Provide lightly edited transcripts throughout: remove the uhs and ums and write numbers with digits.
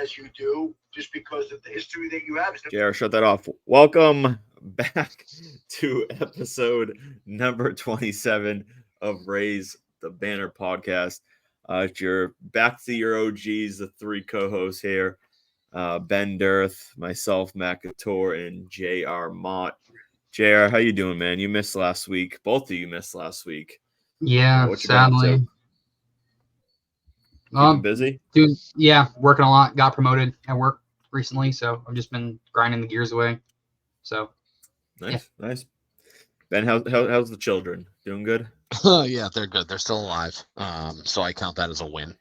as you do, just because of the history that you have. JR, shut that off. Welcome back to episode number 27 of Raise the Banner podcast. You're back to your OGs, the three co-hosts here, Ben Dirth, myself, Matt Couture, and JR Mott. JR, how you doing, man? You missed last week. Both of you missed last week. Yeah, what you been up sadly. to? Keeping busy? Working a lot. Got promoted at work recently, so I've just been grinding the gears away. So nice. Ben, how's the children? Doing good? Yeah, they're good. They're still alive. So I count that as a win.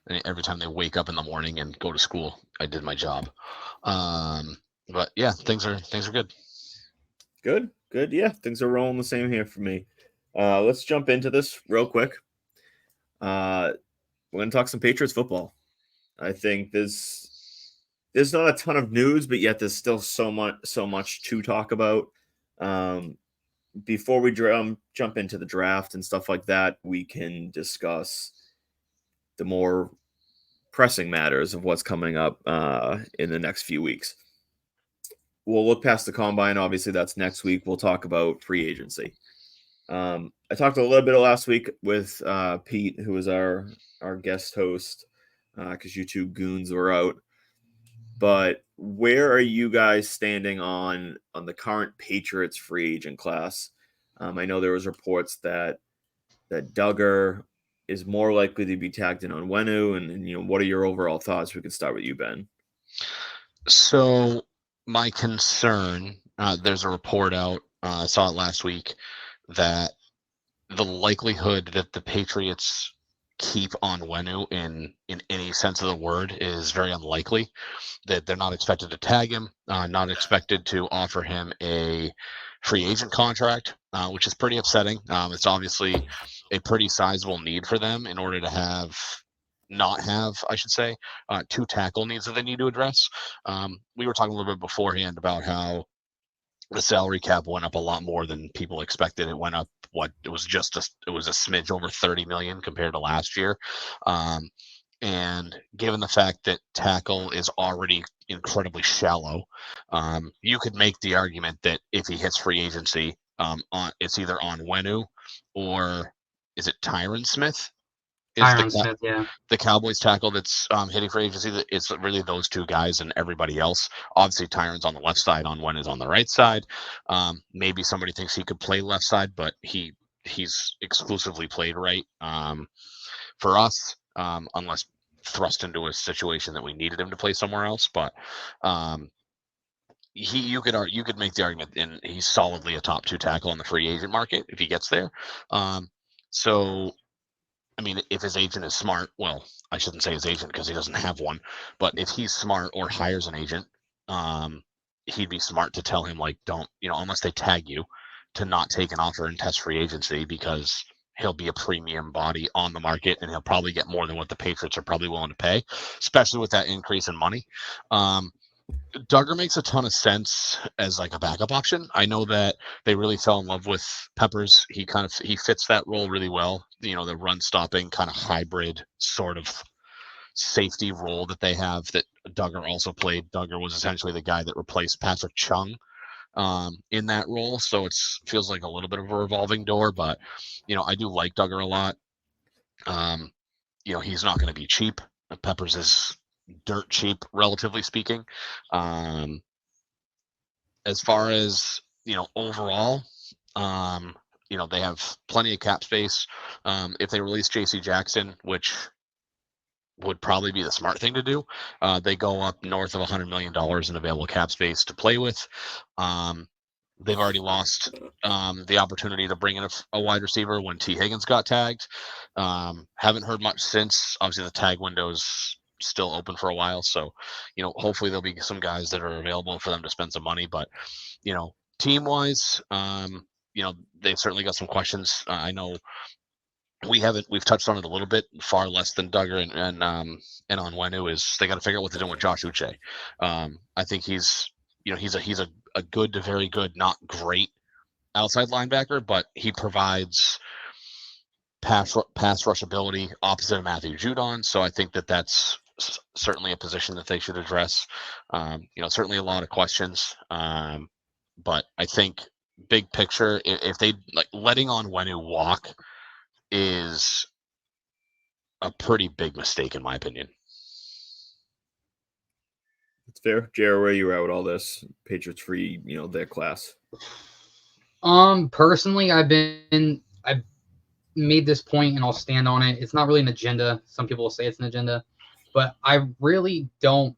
And every time they wake up in the morning and go to school, I did my job. But yeah, things are good. Good. Yeah, things are rolling the same here for me. Let's jump into this real quick. We're gonna talk some Patriots football. I think there's not a ton of news, but yet there's still so much to talk about. Before we jump into the draft and stuff like that, we can discuss the more pressing matters of what's coming up in the next few weeks. We'll look past the combine. Obviously, that's next week. We'll talk about free agency. I talked a little bit last week with Pete, who was our guest host, because you two goons were out. But where are you guys standing on the current Patriots free agent class? I know there was reports that Duggar is more likely to be tagged in Onwenu, and what are your overall thoughts? We could start with you, Ben. So my concern, there's a report out, I saw it last week, that the likelihood that the Patriots keep Onwenu in any sense of the word is very unlikely. That they're not expected to tag him, not expected to offer him a free agent contract, which is pretty upsetting. It's obviously a pretty sizable need for them in order to not have, I should say, two tackle needs that they need to address. We were talking a little bit beforehand about how the salary cap went up a lot more than people expected. It went up, it was a smidge over 30 million compared to last year. And given the fact that tackle is already incredibly shallow, you could make the argument that if he hits free agency, it's either Onwenu or is it Tyron Smith? Smith, yeah. The Cowboys tackle that's hitting free agency. It's really those two guys and everybody else. Obviously, Tyron's on the left side, Onwenu's on the right side. Maybe somebody thinks he could play left side, but he's exclusively played right for us, unless thrust into a situation that we needed him to play somewhere else. But you could make the argument, and he's solidly a top two tackle in the free agent market if he gets there. So. I mean, if his agent is smart, well, I shouldn't say his agent because he doesn't have one, but if he's smart or hires an agent, he'd be smart to tell him, like, don't, unless they tag you, to not take an offer and test free agency, because he'll be a premium body on the market and he'll probably get more than what the Patriots are probably willing to pay, especially with that increase in money. Duggar makes a ton of sense as like a backup option. I know that they really fell in love with Peppers. He fits that role really well. The run stopping kind of hybrid sort of safety role that they have that Duggar also played. Duggar was essentially the guy that replaced Patrick Chung in that role. So it feels like a little bit of a revolving door, but I do like Duggar a lot. He's not going to be cheap. Peppers is dirt cheap, relatively speaking. As far as overall, they have plenty of cap space. If they release JC Jackson, which would probably be the smart thing to do, they go up north of $100 million in available cap space to play with. They've already lost the opportunity to bring in a wide receiver when T. Higgins got tagged. Haven't heard much since. Obviously, the tag window's still open for a while, so hopefully there'll be some guys that are available for them to spend some money. But team wise, they've certainly got some questions. I know we've touched on it a little bit, far less than Duggar and Onwenu, is they got to figure out what they're doing with Josh Uche. I think he's a good to very good, not great outside linebacker, but he provides pass rush ability opposite of Matthew Judon. So I think that's certainly a position that they should address. Certainly a lot of questions. But I think big picture, if they like letting Onwenu walk is a pretty big mistake in my opinion. It's fair. Jared, where you at with all this? Patriots free, their class. Personally, I've made this point and I'll stand on it. It's not really an agenda. Some people will say it's an agenda, but I really don't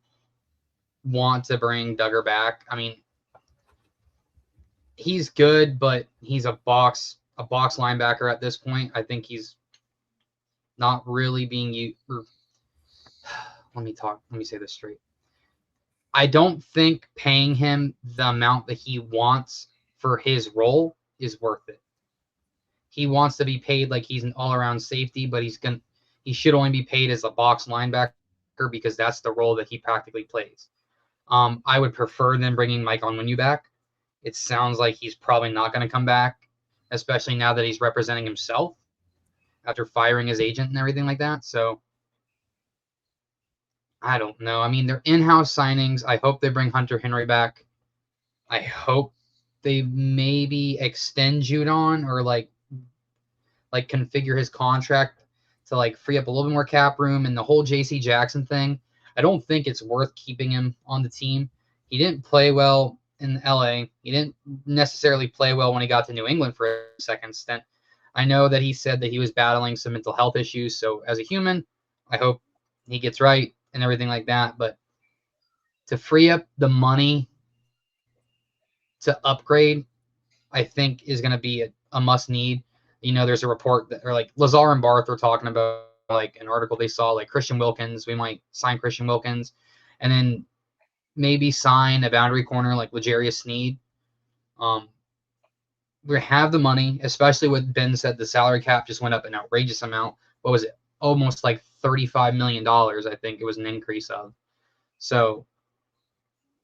want to bring Duggar back. I mean, he's good, but he's a box linebacker at this point. I think he's not really being used. Let me say this straight. I don't think paying him the amount that he wants for his role is worth it. He wants to be paid like he's an all-around safety, but he should only be paid as a box linebacker because that's the role that he practically plays. I would prefer than bringing Michael Onwenu back. It sounds like he's probably not going to come back, especially now that he's representing himself after firing his agent and everything like that. So I don't know. I mean, they're in-house signings. I hope they bring Hunter Henry back. I hope they maybe extend Judon or like configure his contract to like free up a little bit more cap room. And the whole JC Jackson thing, I don't think it's worth keeping him on the team. He didn't play well in LA. He didn't necessarily play well when he got to New England for a second stint. I know that he said that he was battling some mental health issues. So as a human, I hope he gets right and everything like that. But to free up the money to upgrade, I think is going to be a must need. There's a report that, or like Lazar and Barth were talking about like an article they saw, like Christian Wilkins. We might sign Christian Wilkins and then maybe sign a boundary corner like L'Jarius Sneed. We have the money, especially with Ben said the salary cap just went up an outrageous amount. What was it? Almost like $35 million, I think it was an increase of. So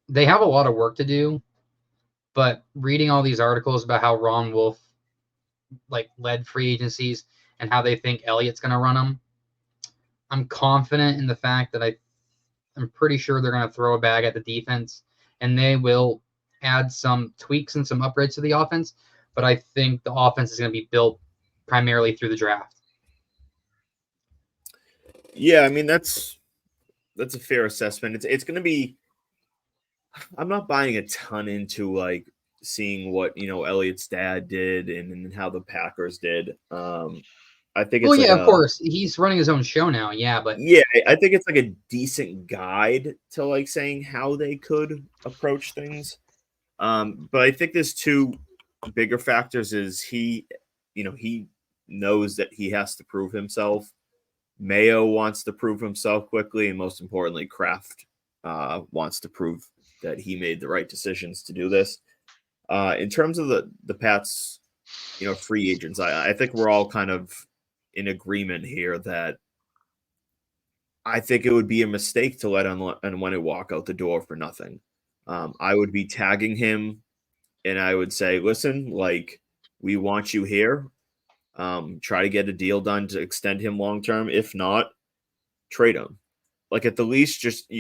they have a lot of work to do, but reading all these articles about how Ron Wolf like led free agencies and how they think Elliott's going to run them, I'm confident in the fact that I'm pretty sure they're going to throw a bag at the defense and they will add some tweaks and some upgrades to the offense. But I think the offense is going to be built primarily through the draft. Yeah, I mean that's a fair assessment. It's going to be. I'm not buying a ton into like seeing what Elliott's dad did and how the Packers did. I think it's of course he's running his own show now. Yeah, but yeah, I think it's like a decent guide to like saying how they could approach things. But I think there's two bigger factors. Is he knows that he has to prove himself. Mayo wants to prove himself quickly, and most importantly, Kraft wants to prove that he made the right decisions to do this. In terms of the Pats, free agents, I think we're all kind of in agreement here that I think it would be a mistake to let Onwenu walk out the door for nothing. I would be tagging him, and I would say, listen, like, we want you here. Try to get a deal done to extend him long term. If not, trade him. Like, at the least, just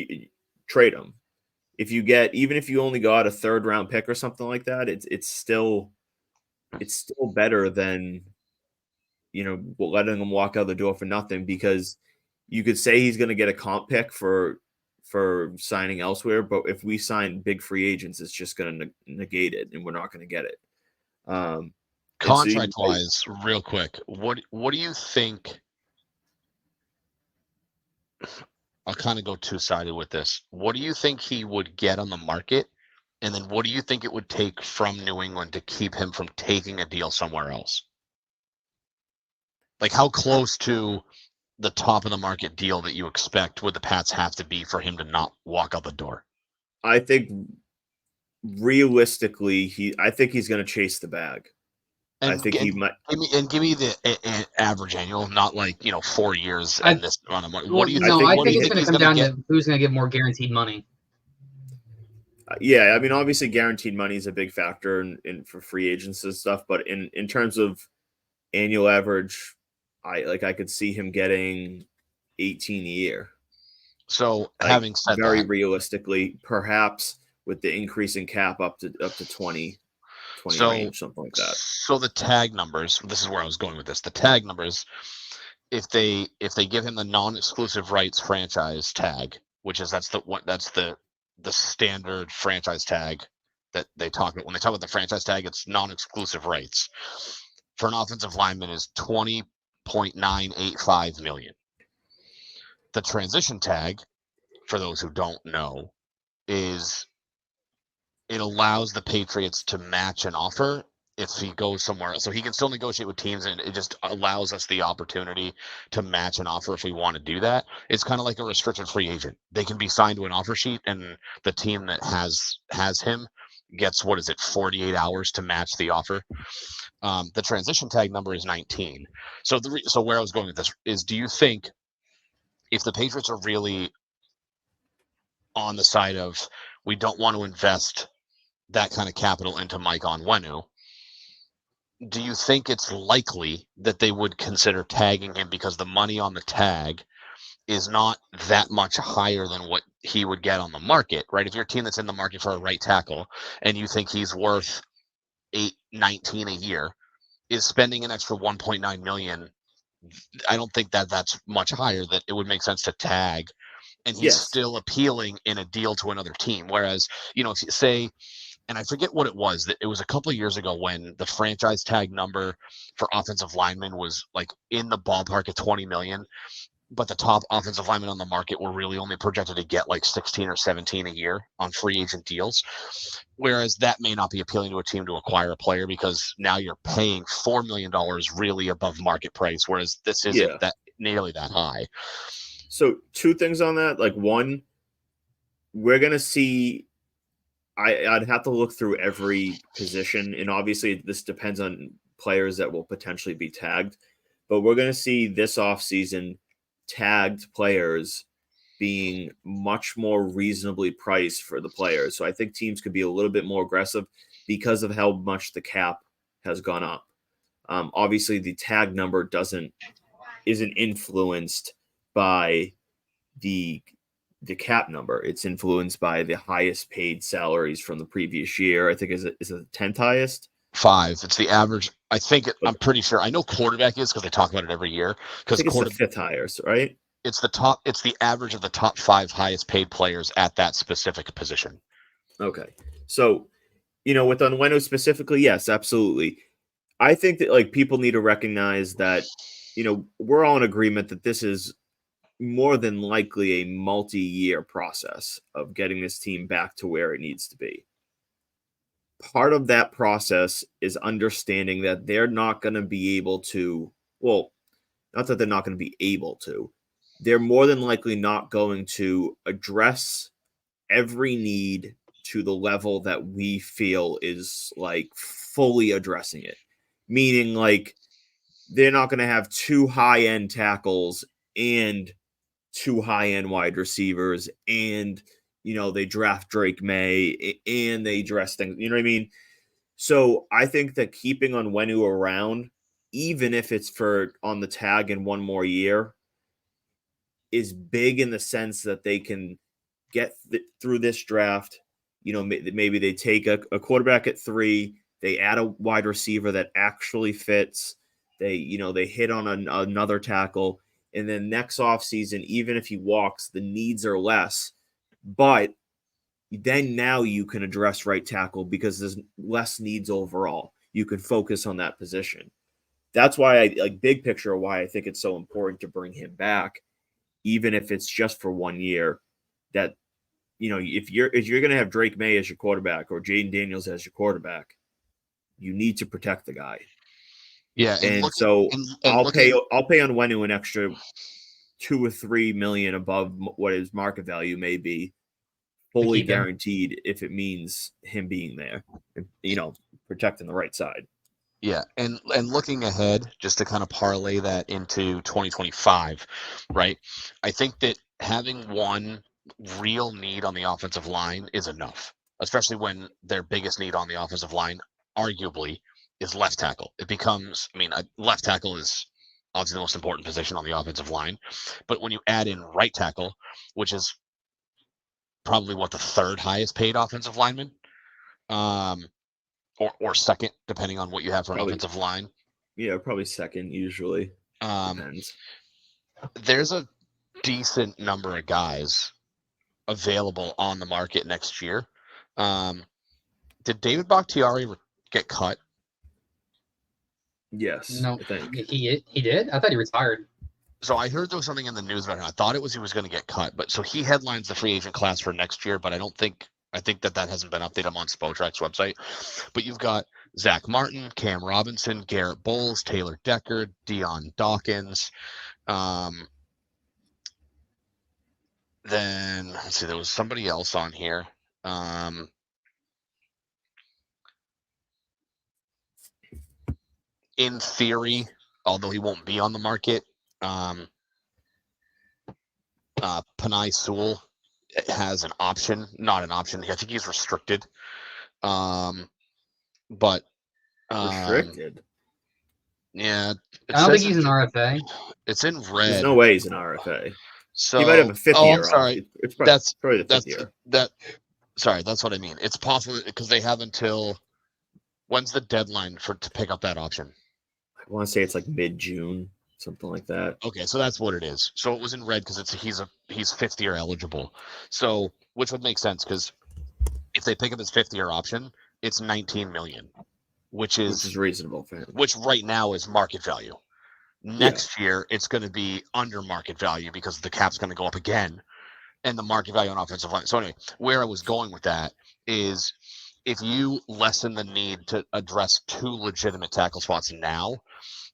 trade him. Even if you only got a third round pick or something like that, it's still better than letting him walk out the door for nothing, because you could say he's going to get a comp pick for signing elsewhere, but if we sign big free agents, it's just going to negate it, and we're not going to get it. Contract wise, real quick, what do you think? I'll kind of go two-sided with this. What do you think he would get on the market? And then what do you think it would take from New England to keep him from taking a deal somewhere else? Like, how close to the top of the market deal that you expect would the Pats have to be for him to not walk out the door? I think realistically, I think he's going to chase the bag. And I think he might. Give me the average annual, not like 4 years and this amount of money. What do you think? I think it's going to come down to who's going to give more guaranteed money. Yeah, I mean, obviously, guaranteed money is a big factor in for free agents and stuff. But in terms of annual average, I could see him getting 18 a year. So Like, having said very that, realistically, perhaps with the increase in cap up to 20 so range, something like that. so the tag numbers. This is where I was going with this. The tag numbers. If they give him the non-exclusive rights franchise tag, which is that's the standard franchise tag that they talk about when they talk about the franchise tag. It's non-exclusive rights for an offensive lineman is $20.985 million. The transition tag, for those who don't know, is it allows the Patriots to match an offer if he goes somewhere else. So he can still negotiate with teams, and it just allows us the opportunity to match an offer if we want to do that. It's kind of like a restricted free agent. They can be signed to an offer sheet, and the team that has him gets 48 hours to match the offer. The transition tag number is 19. So so where I was going with this is, do you think if the Patriots are really on the side of we don't want to invest that kind of capital into Mike Onwenu, do you think it's likely that they would consider tagging him because the money on the tag is not that much higher than what he would get on the market, right? If you're a team that's in the market for a right tackle and you think he's worth 19 a year, is spending an extra 1.9 million, I don't think that's much higher, that it would make sense to tag, and he's Yes. still appealing in a deal to another team. Whereas, if you say, and I forget what it was, that it was a couple of years ago when the franchise tag number for offensive linemen was like in the ballpark of 20 million, but the top offensive linemen on the market were really only projected to get like 16 or 17 a year on free agent deals. Whereas that may not be appealing to a team to acquire a player because now you're paying $4 million really above market price, whereas this isn't that nearly that high. So 2 things on that. Like, one, we're going to see, I'd have to look through every position, and obviously this depends on players that will potentially be tagged, but we're going to see this offseason tagged players being much more reasonably priced for the players. So I think teams could be a little bit more aggressive because of how much the cap has gone up. Obviously, the tag number isn't influenced by the cap number. It's influenced by the highest paid salaries from the previous year. I think is it the 10th highest? 5. It's the average. I think I'm pretty sure. I know quarterback is because they talk about it every year. Because it's the 5th highest, right? It's the top. It's the average of the top 5 highest paid players at that specific position. Okay, so with Onwenu specifically, yes, absolutely. I think that like people need to recognize that we're all in agreement that this is more than likely a multi-year process of getting this team back to where it needs to be. Part of that process is understanding that they're not going to be able to, well, not that they're not going to be able to, they're more than likely not going to address every need to the level that we feel is like fully addressing it. Meaning like they're not going to have 2 high-end tackles and 2 high-end wide receivers, and they draft Drake Maye and they dress things. You know what I mean? So I think that keeping Onwenu around, even if it's for on the tag in 1 more year, is big in the sense that they can get through this draft. Maybe they take a quarterback at 3, they add a wide receiver that actually fits. They hit on another tackle. And then next offseason, even if he walks, the needs are less. But then now you can address right tackle because there's less needs overall. You can focus on that position. That's why big picture, why I think it's so important to bring him back, even if it's just for 1 year. That, if you're going to have Drake Maye as your quarterback or Jayden Daniels as your quarterback, you need to protect the guy. Yeah, I'll pay Onwenu an extra 2 or 3 million above what his market value may be, fully guaranteed, if it means him being there, protecting the right side. Yeah, and looking ahead, just to kind of parlay that into 2025, right? I think that having one real need on the offensive line is enough, especially when their biggest need on the offensive line, arguably, is left tackle. It becomes, left tackle is obviously the most important position on the offensive line. But when you add in right tackle, which is probably the third highest paid offensive lineman, or second, depending on what you have for an offensive line. Yeah, probably second usually. Depends. There's a decent number of guys available on the market next year. Did David Bakhtiari get cut? Yes, No, I think. he did. I thought he retired. So I heard there was something in the news about him. I thought it was he was going to get cut, but so he headlines the free agent class for next year. But I think that hasn't been updated on Spotrac's website. But you've got Zach Martin, Cam Robinson, Garrett Bowles, Taylor Decker, Dion Dawkins. Then let's see, there was somebody else on here. In theory, although he won't be on the market, Panay Sewell has an option, not an option. I think he's restricted. But Restricted. Yeah, I don't think he's an RFA. It's in red. There's no way he's an RFA. So he might have a fifth year. I'm sorry. It's probably the fifth year. Sorry, that's what I mean. It's possible because they have until when's the deadline to pick up that option? I want to say it's like mid-June, something like that. Okay, so that's what it is. So it was in red because he's fifth year eligible. So which would make sense because if they pick up his fifth year option, it's $19 million, which is reasonable for him. Which right now is market value. Next year, it's going to be under market value because the cap's going to go up again, and the market value on offensive line. So anyway, where I was going with that is if you lessen the need to address two legitimate tackle spots now,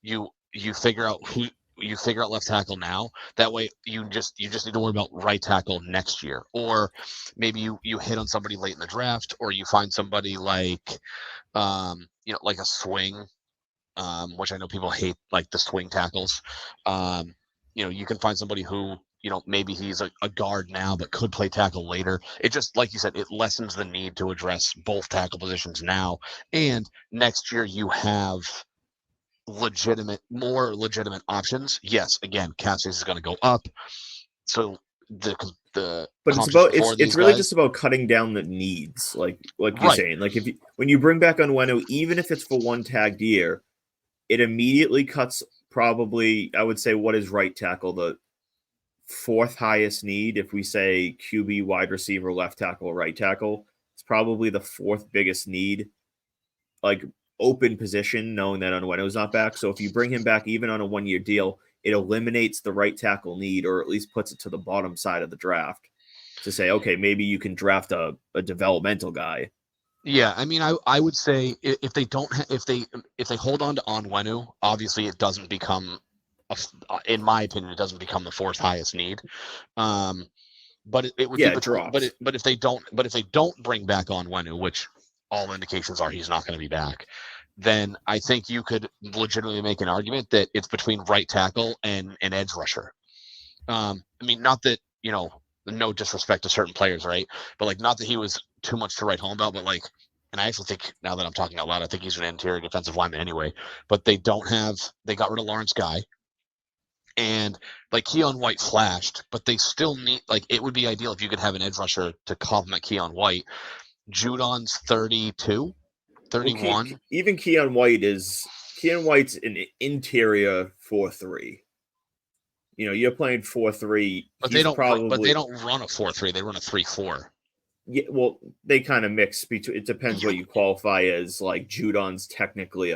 you figure out left tackle now. That way, you just need to worry about right tackle next year, or maybe you hit on somebody late in the draft, or you find somebody like like a swing. Which I know people hate, like the swing tackles. You can find somebody who, maybe he's a guard now, but could play tackle later. It just, like you said, it lessens the need to address both tackle positions now. And next year you have more legitimate options. Yes, again, cap space is going to go up. So but it's really just about cutting down the needs, like you're saying. Like when you bring back Onwenu, even if it's for one tagged year, it immediately cuts probably, I would say, what is right tackle, the fourth highest need. If we say QB, wide receiver, left tackle, right tackle, it's probably the fourth biggest need, like open position, knowing that Onwenu's not back. So if you bring him back even on a 1-year deal, it eliminates the right tackle need, or at least puts it to the bottom side of the draft to say, okay, maybe you can draft a developmental guy. Yeah, I mean, I would say if they hold on to Onwenu, obviously it doesn't become, in my opinion, it doesn't become the fourth highest need. But it would be between, but if they don't bring back Onwenu, which all indications are he's not going to be back, then I think you could legitimately make an argument that it's between right tackle and an edge rusher. I mean, not that no disrespect to certain players, right? But like, not that he was too much to write home about, but like, and I actually think, now that I'm talking out loud, I think he's an interior defensive lineman anyway. But they got rid of Lawrence Guy, and like Keon White flashed, but they still need, like, it would be ideal if you could have an edge rusher to complement Keon White. Judon's 32, 31. Well, even Keon White's an interior 4-3. You're playing 4-3, but they don't run a 4-3. They run a 3-4. Yeah, well, they kind of mix between. It depends what you qualify as. Like Judon's technically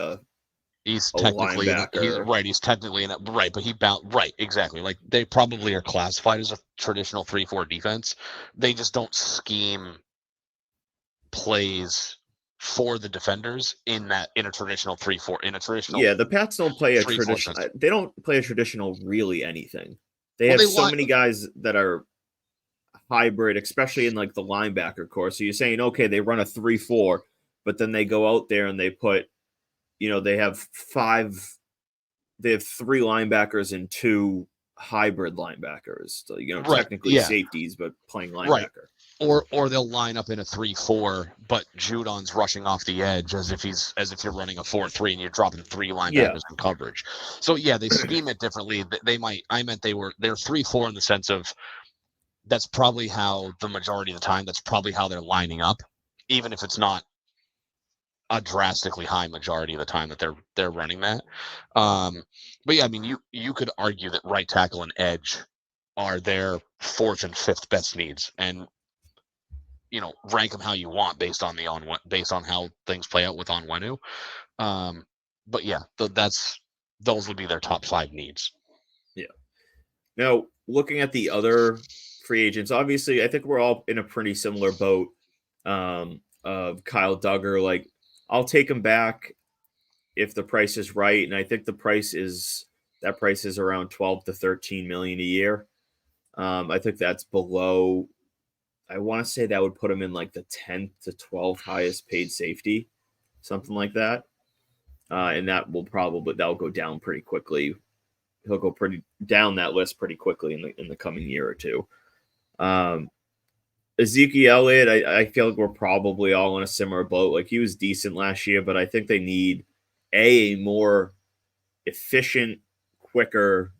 he's technically linebacker. He's technically but he bounced right, exactly. Like, they probably are classified as a traditional 3-4 defense. They just don't scheme plays for the defenders in a traditional 3-4, in a traditional. Yeah, the Pats don't play a traditional. They don't play a traditional really anything. They have so many guys that are hybrid, especially in like the linebacker core. So you're saying, okay, they run a 3-4, but then they go out there and they put, they have 3 linebackers and 2 hybrid linebackers. So, technically safeties, but playing linebacker. Or they'll line up in a 3-4, but Judon's rushing off the edge as if you're running a 4-3 and you're dropping 3 linebackers in coverage. So yeah, they scheme it differently. They're 3-4 in the sense of that's probably how the majority of the time that's probably how they're lining up, even if it's not a drastically high majority of the time that they're running that. But yeah, I mean you could argue that right tackle and edge are their 4th and 5th best needs, and rank them how you want based on how things play out with Onwenu. But yeah, those would be their top 5 needs. Yeah. Now, looking at the other free agents, obviously, I think we're all in a pretty similar boat of Kyle Duggar. Like, I'll take him back if the price is right, and I think the price is around 12 to 13 million a year. I think that's below. I want to say that would put him in like the 10th to 12th highest paid safety, something like that. And that'll go down pretty quickly. He'll go pretty down that list pretty quickly in the coming year or two. Ezekiel Elliott, I feel like we're probably all in a similar boat. Like, he was decent last year, but I think they need a more efficient, quicker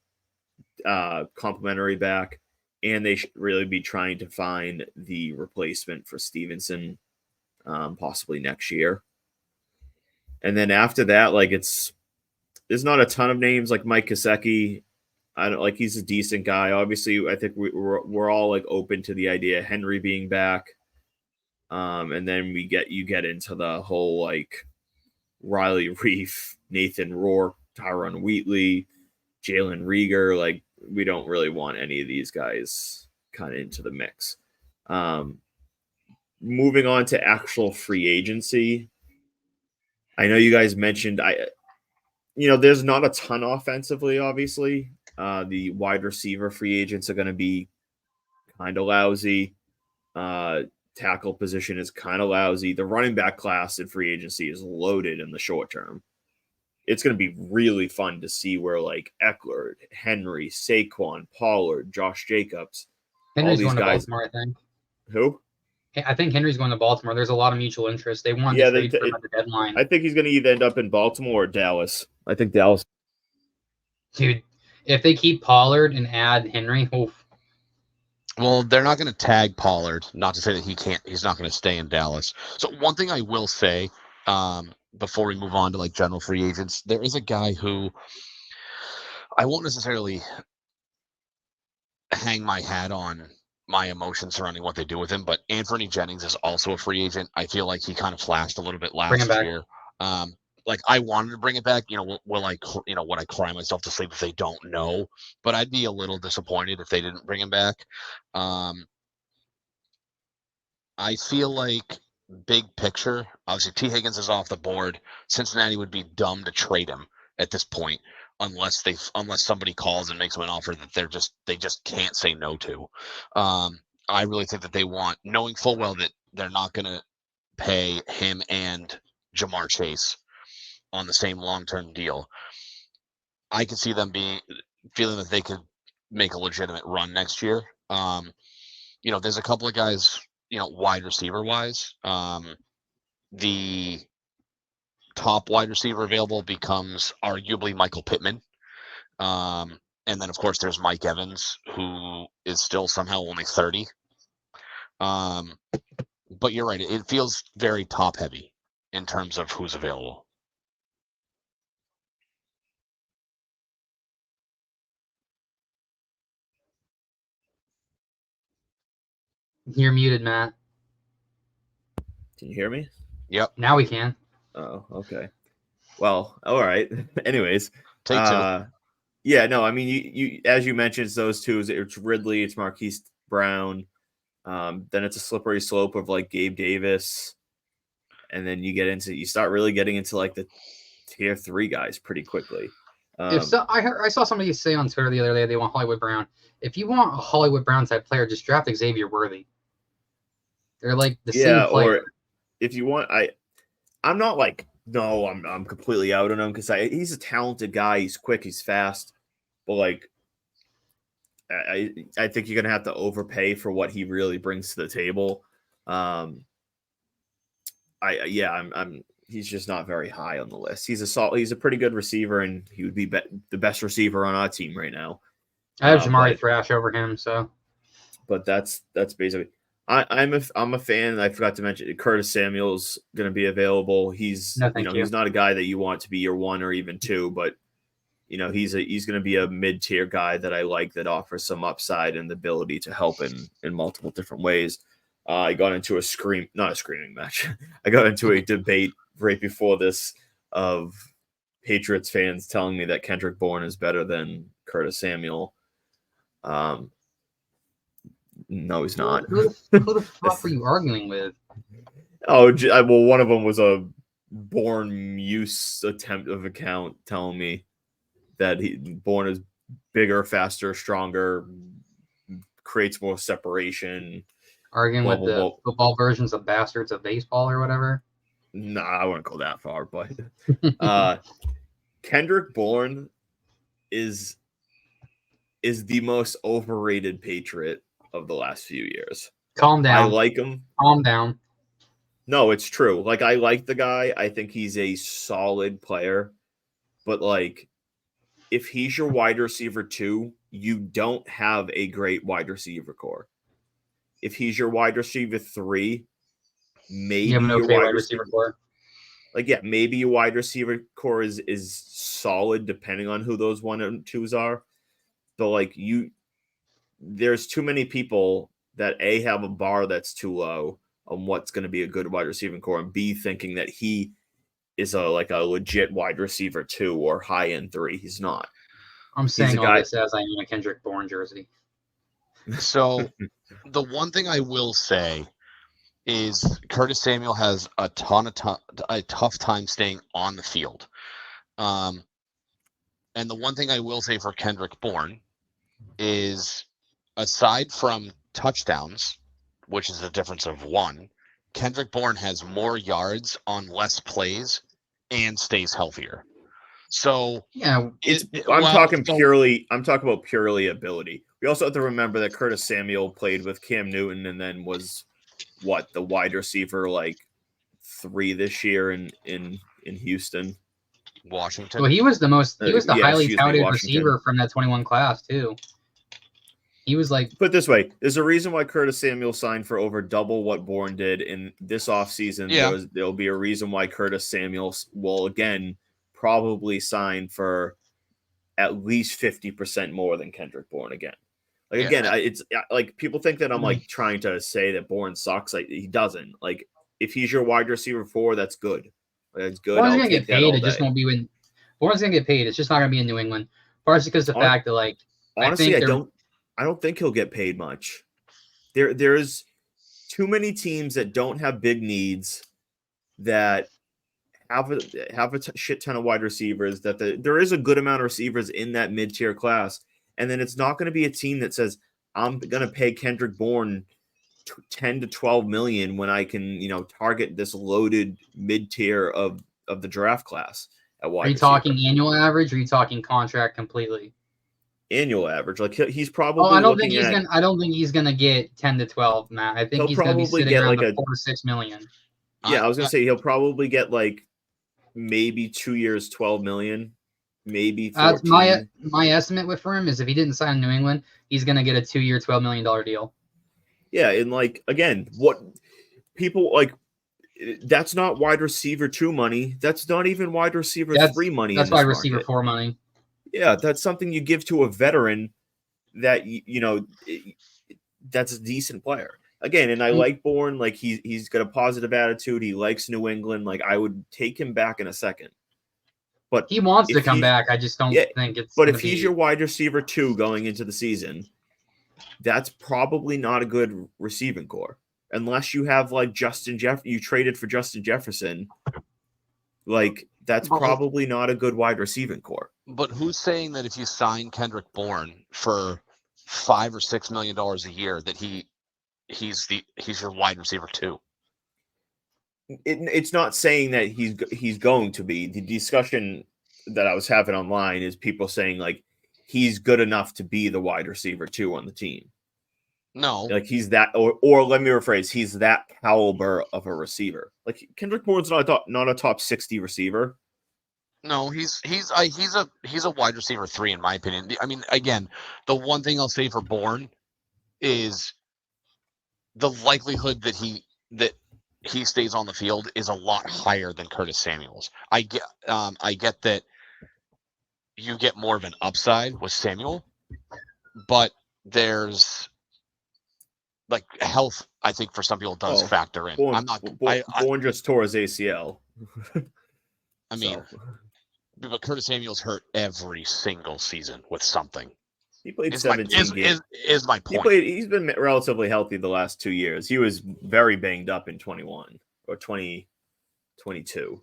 complementary back. And they should really be trying to find the replacement for Stevenson, possibly next year. And then after that, like, there's not a ton of names like Mike Gesicki. He's a decent guy. Obviously, I think we're all like open to the idea of Henry being back. And then you get into the whole like Riley Reif, Nathan Rourke, Tyron Wheatley, Jalen Rieger. Like, we don't really want any of these guys kind of into the mix. Moving on to actual free agency. I know you guys mentioned there's not a ton offensively, obviously. The wide receiver free agents are going to be kind of lousy. Tackle position is kind of lousy. The running back class in free agency is loaded in the short term. It's going to be really fun to see where like Eckler, Henry, Saquon, Pollard, Josh Jacobs, Henry's all these going to guys. Baltimore, I think. Who? I think Henry's going to Baltimore. There's a lot of mutual interest. They want to trade for him at the deadline. I think he's going to either end up in Baltimore or Dallas. I think Dallas. Dude, if they keep Pollard and add Henry, oof. Well, they're not going to tag Pollard. Not to say that he's not going to stay in Dallas. So one thing I will say, before we move on to like general free agents, there is a guy who I won't necessarily hang my hat on my emotions surrounding what they do with him, but Anthony Jennings is also a free agent. I feel like he kind of flashed a little bit last year. Like, I wanted to bring it back. Would I cry myself to sleep if they don't know? But I'd be a little disappointed if they didn't bring him back. I feel like big picture, obviously T. Higgins is off the board. Cincinnati would be dumb to trade him at this point unless somebody calls and makes him an offer that they just can't say no to. I really think that they want, knowing full well that they're not going to pay him and Jamar Chase on the same long-term deal. I could see them feeling that they could make a legitimate run next year. There's a couple of guys, wide receiver wise. The top wide receiver available becomes arguably Michael Pittman. And then of course there's Mike Evans, who is still somehow only 30. But you're right. It feels very top heavy in terms of who's available. You're muted, Matt. Can you hear me? Yep. Now we can. Oh, okay. Well, all right. Anyways, take two. Yeah, no, I mean, you as you mentioned, it's those two. It's Ridley, it's Marquise Brown. Then it's a slippery slope of like Gabe Davis, and then you start really getting into like the tier 3 guys pretty quickly. I saw somebody say on Twitter the other day they want Hollywood Brown. If you want a Hollywood Brown type player, just draft Xavier Worthy. They're like the same player. Or if you want, I'm not like, no, I'm completely out on him because he's a talented guy. He's quick, he's fast, but like I think you're gonna have to overpay for what he really brings to the table. He's just not very high on the list. He's a pretty good receiver, and he would be the best receiver on our team right now. I have Jamari Thrash over him, so. But that's basically. I'm a fan. I forgot to mention Curtis Samuel's going to be available. He's he's not a guy that you want to be your 1 or even 2, but he's going to be a mid-tier guy that I like, that offers some upside and the ability to help in multiple different ways. I got into not a screaming match. I got into a debate right before this of Patriots fans telling me that Kendrick Bourne is better than Curtis Samuel. No, he's not. Who the fuck were you arguing with? Oh, well, one of them was a Bourne Muse attempt of account telling me that Bourne is bigger, faster, stronger, creates more separation. Arguing with the football versions of bastards of baseball or whatever? Nah, I wouldn't go that far, but Kendrick Bourne is the most overrated Patriot of the last few years. Calm down. I like him. Calm down. No, it's true. Like, I like the guy. I think he's a solid player. But, like, if he's your wide receiver 2, you don't have a great wide receiver core. If he's your wide receiver 3, maybe your wide receiver core. Like, yeah, maybe your wide receiver core is solid depending on who those 1 and 2s are. But, like, there's too many people that A, have a bar that's too low on what's going to be a good wide receiving core, and B, thinking that he is a legit wide receiver 2 or high end 3. He's not. I'm saying all this as I own a Kendrick Bourne jersey. So the one thing I will say is Curtis Samuel has a tough time staying on the field. And the one thing I will say for Kendrick Bourne is, aside from touchdowns, which is a difference of 1, Kendrick Bourne has more yards on less plays and stays healthier. So yeah, I'm talking about purely ability. We also have to remember that Curtis Samuel played with Cam Newton and then was the wide receiver 3 this year in Houston. Washington. Well, he was the highly touted receiver from that 21 class too. He was like, put it this way, there's a reason why Curtis Samuel signed for over double what Bourne did in this offseason. Yeah. There'll be a reason why Curtis Samuel will again probably sign for at least 50% more than Kendrick Bourne again. It's like people think that I'm trying to say that Bourne sucks. Like, he doesn't. Like, if he's your wide receiver 4, that's good. That's good. Bourne's gonna get paid. It just won't be when Bourne's gonna get paid. It's just not gonna be in New England. Partially because the fact that honestly, I don't think he'll get paid much. There's too many teams that don't have big needs, that have a shit ton of wide receivers, that there is a good amount of receivers in that mid-tier class. And then it's not going to be a team that says, I'm going to pay Kendrick Bourne 10 to 12 million when I can, target this loaded mid-tier of the draft class at wide receiver. Are you talking annual average, or are you talking contract completely? Annual average. Like, he's probably I don't think he's gonna get 10 to 12, Matt. I think he's gonna be sitting around 4 to 6 million. Yeah, I was gonna say he'll probably get maybe 2 years, 12 million, maybe 14. My estimate for him is, if he didn't sign in New England, he's gonna get a 2-year, $12 million deal. Yeah, and again, what people that's not wide receiver 2 money. That's not even wide receiver 3 money. That's wide receiver 4 money. Yeah, that's something you give to a veteran that that's a decent player. Again, and I like Bourne. Like, he's got a positive attitude. He likes New England. Like, I would take him back in a second. But he wants to come back. I just don't think it's. But if he's your wide receiver 2 going into the season, that's probably not a good receiving core, unless you have you traded for Justin Jefferson. That's probably not a good wide receiving core. But who's saying that if you sign Kendrick Bourne for $5 or $6 million a year, that he's your wide receiver 2? It's not saying that he's going to be. The discussion that I was having online is people saying he's good enough to be the wide receiver 2 on the team. No. Like he's that, or let me rephrase, he's that caliber of a receiver. Like Kendrick Bourne's not a top 60 receiver. No, he's a wide receiver 3 in my opinion. I mean, again, the one thing I'll say for Bourne is the likelihood that he stays on the field is a lot higher than Curtis Samuel's. I get that you get more of an upside with Samuel, but there's like health. I think for some people does factor in. Bourne just tore his ACL. I mean. But Curtis Samuel's hurt every single season with something. He played 17 games. Is my point. He's been relatively healthy the last 2 years. He was very banged up in 21 or 2022.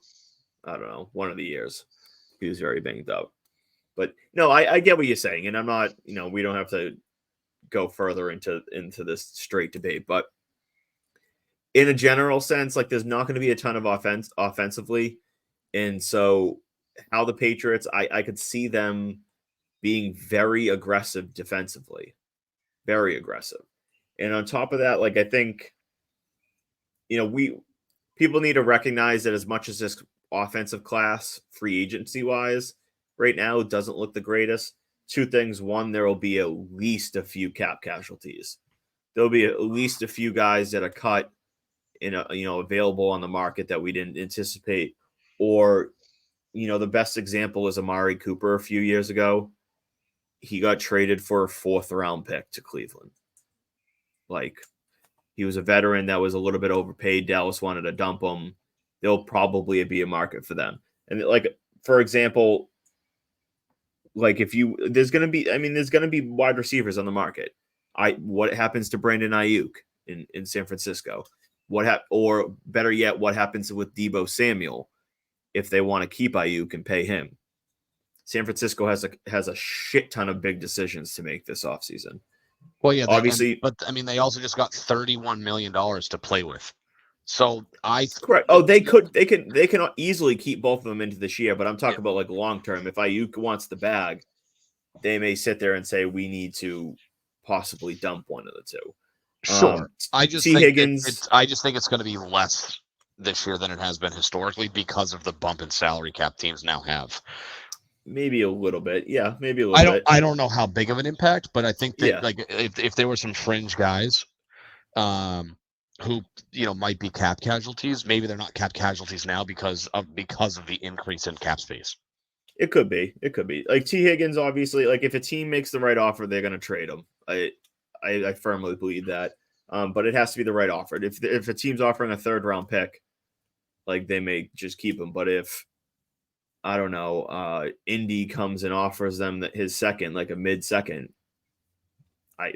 I don't know. One of the years. He was very banged up. But no, I get what you're saying. And I'm not, we don't have to go further into this straight debate. But in a general sense, like there's not going to be a ton of offensively. And so how the Patriots, I could see them being very aggressive defensively, very aggressive. And on top of that, like I think, people need to recognize that as much as this offensive class, free agency wise, right now doesn't look the greatest. 2 things. One, there will be at least a few cap casualties. There'll be at least a few guys that are cut available on the market that we didn't anticipate, or the best example is Amari Cooper a few years ago. He got traded for a 4th round pick to Cleveland. Like, he was a veteran that was a little bit overpaid. Dallas wanted to dump him. There'll probably be a market for them. And like, for example, like there's going to be wide receivers on the market. What happens to Brandon Ayuk in San Francisco? Or better yet, what happens with Deebo Samuel if they want to keep Ayuk and pay him? San Francisco has a shit ton of big decisions to make this offseason. Well, yeah, obviously, but I mean, they also just got $31 million to play with. So correct. Oh, they can easily keep both of them into this year, but I'm talking about like long term. If Ayuk wants the bag, they may sit there and say we need to possibly dump one of the 2. Sure. I just think it's going to be less this year than it has been historically because of the bump in salary cap teams now have. Maybe a little bit. Yeah, maybe a little bit. I don't know how big of an impact, but I think that like if there were some fringe guys who might be cap casualties, maybe they're not cap casualties now because of the increase in cap space. It could be. Like T. Higgins, obviously, like if a team makes the right offer, they're going to trade him. I firmly believe that. But it has to be the right offer. If a team's offering a 3rd round pick, like they may just keep him. But if, I don't know, Indy comes and offers them his 2nd, like a mid-second, I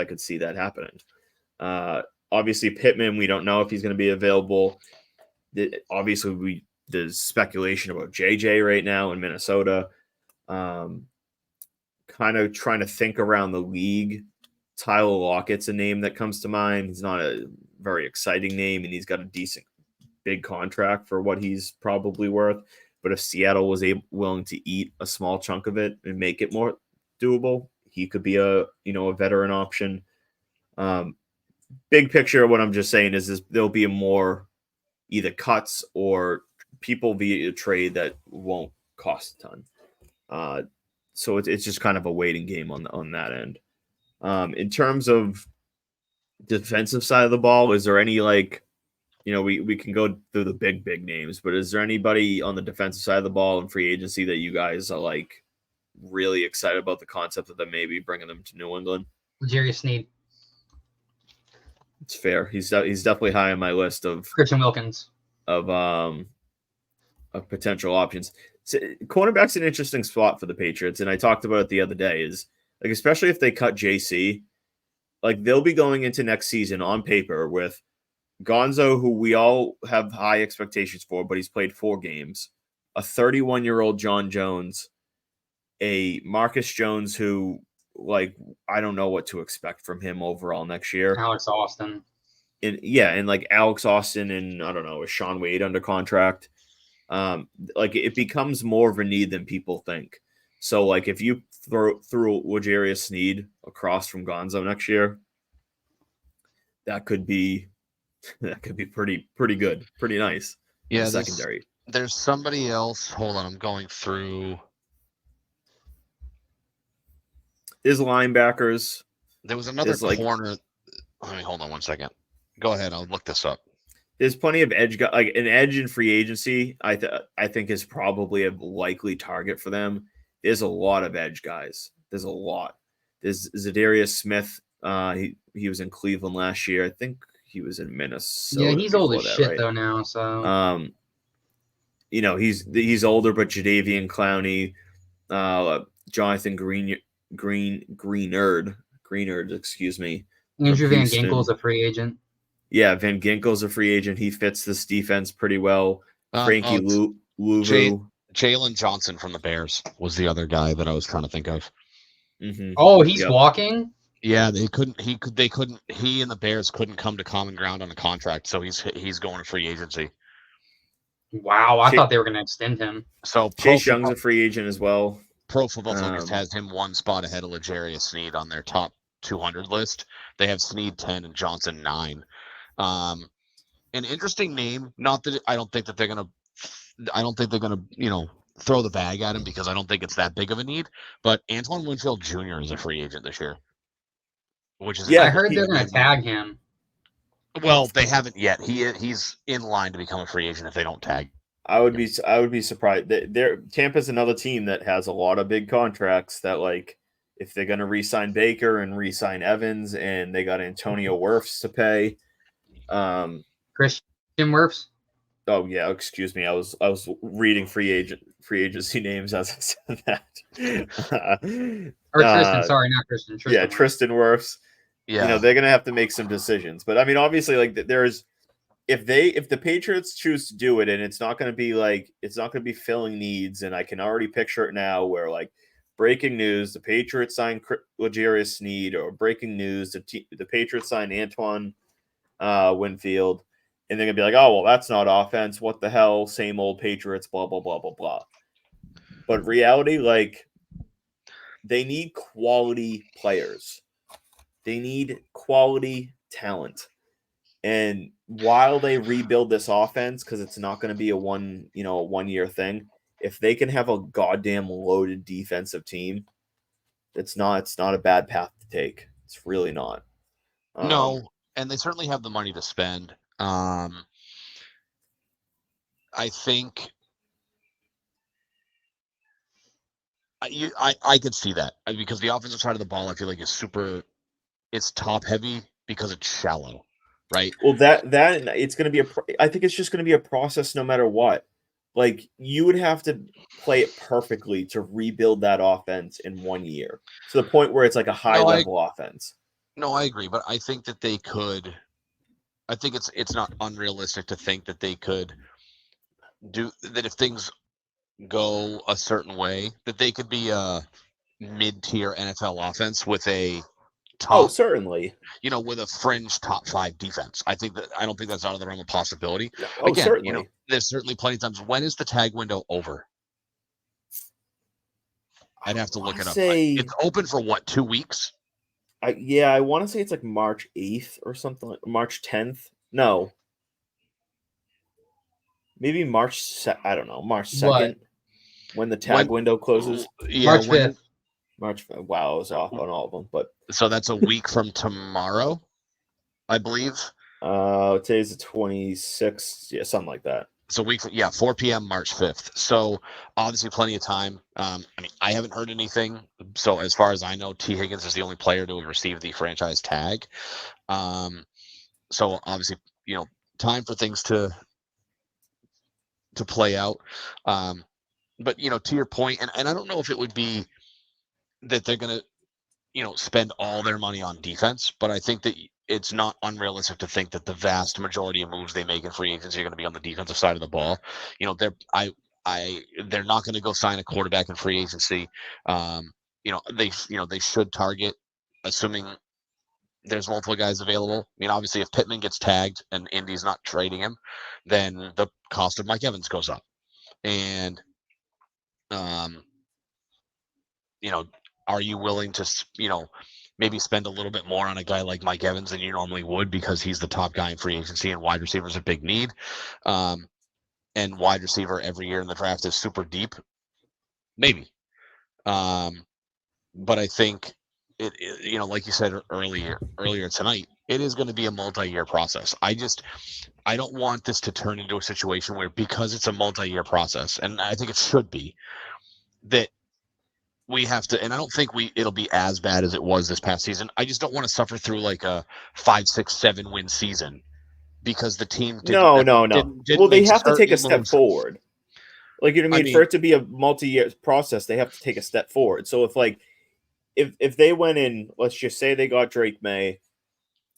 could see that happening. Obviously, Pittman, we don't know if he's going to be available. Obviously, there's speculation about JJ right now in Minnesota. Kind of trying to think around the league. Tyler Lockett's a name that comes to mind. He's not a very exciting name, and he's got a decent big contract for what he's probably worth. But if Seattle was willing to eat a small chunk of it and make it more doable, he could be a veteran option. Big picture, what I'm just saying is there'll be more either cuts or people via trade that won't cost a ton. So it's just kind of a waiting game on that end. In terms of defensive side of the ball, is there any we can go through the big names, but is there anybody on the defensive side of the ball in free agency that you guys are like really excited about the concept of them maybe bringing them to New England? Jerry Sneed. It's fair. He's definitely high on my list of Christian Wilkins of potential options. So, cornerback's an interesting spot for the Patriots, and I talked about it the other day. Is like especially if they cut JC, like they'll be going into next season on paper with Gonzo, who we all have high expectations for, but he's played 4 games, a 31-year-old John Jones, a Marcus Jones who, like, I don't know what to expect from him overall next year. Alex Austin. And like Alex Austin and, I don't know, is Sean Wade under contract? Like, it becomes more of a need than people think. So like if you threw L'Jarius Sneed across from Gonzo next year, that could be pretty good, pretty nice. Yeah, in the secondary. There's somebody else. Hold on, I'm going through. His linebackers. There was another corner. Let me hold on 1 second. Go ahead. I'll look this up. There's plenty of edge, like an edge in free agency. I think is probably a likely target for them. There's a lot of edge guys. There's a lot. There's Zadarius Smith. He was in Cleveland last year. I think he was in Minnesota. Yeah, he's old as shit right? though now. So he's older, but Jadeveon Clowney, Jonathan Greenard, excuse me. Andrew Van Ginkel's a free agent. Yeah, Van Ginkel's a free agent. He fits this defense pretty well. Frankie Louvu. Jalen Johnson from the Bears was the other guy that I was trying to think of. Mm-hmm. Oh, he's walking? Yeah, he and the Bears couldn't come to common ground on a contract, so he's going to free agency. Wow, I thought they were going to extend him. So Chase Young's a free agent as well. Pro Football Focus has him one spot ahead of L'Jarius Sneed on their top 200 list. They have Sneed 10 and Johnson 9. An interesting name. Not that I don't think they're gonna throw the bag at him because I don't think it's that big of a need. But Antoine Winfield Jr. is a free agent this year, which is I heard they're gonna tag him. Well, they haven't yet. He's in line to become a free agent if they don't tag. I would be surprised. Tampa's another team that has a lot of big contracts that, like, if they're going to re-sign Baker and re-sign Evans, and they got Antonio Wirfs to pay. Christian Wirfs? Oh yeah, excuse me. I was reading free agency names as I said that. Or Tristan, sorry, not Christian. Tristan Wirfs. Yeah, they're going to have to make some decisions. But I mean, obviously, like if the Patriots choose to do it, and it's not going to be filling needs, and I can already picture it now, where like breaking news, the Patriots signed L'Jarius Sneed, or breaking news, the Patriots signed Antoine Winfield, and they're gonna be like, oh well, that's not offense. What the hell? Same old Patriots. Blah blah blah blah blah. But reality, like, they need quality players. They need quality talent. And while they rebuild this offense, because it's not going to be a 1 year thing, if they can have a goddamn loaded defensive team, it's not a bad path to take. It's really not. No, and they certainly have the money to spend. I think I could see that because the offensive side of the ball, I feel like it's top heavy because it's shallow. Right. Well, that it's going to be I think it's just going to be a process no matter what. Like, you would have to play it perfectly to rebuild that offense in 1 year to the point where it's like a high level offense. No, I agree, but I think that they could. I think it's not unrealistic to think that they could do that if things go a certain way, that they could be a mid-tier NFL offense with a top, certainly. With a fringe top 5 defense. I don't think that's out of the realm of possibility. Again, certainly. There's certainly plenty of times. When is the tag window over? I'd have to look it up. It's open for what, 2 weeks? I want to say it's like March 8th or something, like March 10th. No. Maybe March, I don't know, March 2nd, when the tag window closes. Yeah, March 5th. March 5th. Wow, I was off on all of them. But so that's a week from tomorrow, I believe. Today's the 26th. Yeah, something like that. So 4 p.m. March 5th. So obviously plenty of time. I haven't heard anything. So as far as I know, T. Higgins is the only player to have received the franchise tag. So obviously, time for things to play out. But to your point, and I don't know if it would be that they're going to, spend all their money on defense, but I think that it's not unrealistic to think that the vast majority of moves they make in free agency are going to be on the defensive side of the ball. They're not going to go sign a quarterback in free agency. They should target, assuming there's multiple guys available. I mean, obviously, if Pittman gets tagged and Indy's not trading him, then the cost of Mike Evans goes up. And are you willing to, maybe spend a little bit more on a guy like Mike Evans than you normally would because he's the top guy in free agency and wide receiver is a big need. And wide receiver every year in the draft is super deep. Maybe. But I think like you said earlier tonight, it is going to be a multi-year process. I don't want this to turn into a situation where, because it's a multi-year process, and I think it should be, that we have to, and I don't think it'll be as bad as it was this past season. I just don't want to suffer through like a 5, 6, 7 win season because the team didn't Well, they make have to take a certain step moves. forward. Like, you know what I mean? For it to be a multi-year process, they have to take a step forward. So if they went in, let's just say they got Drake Maye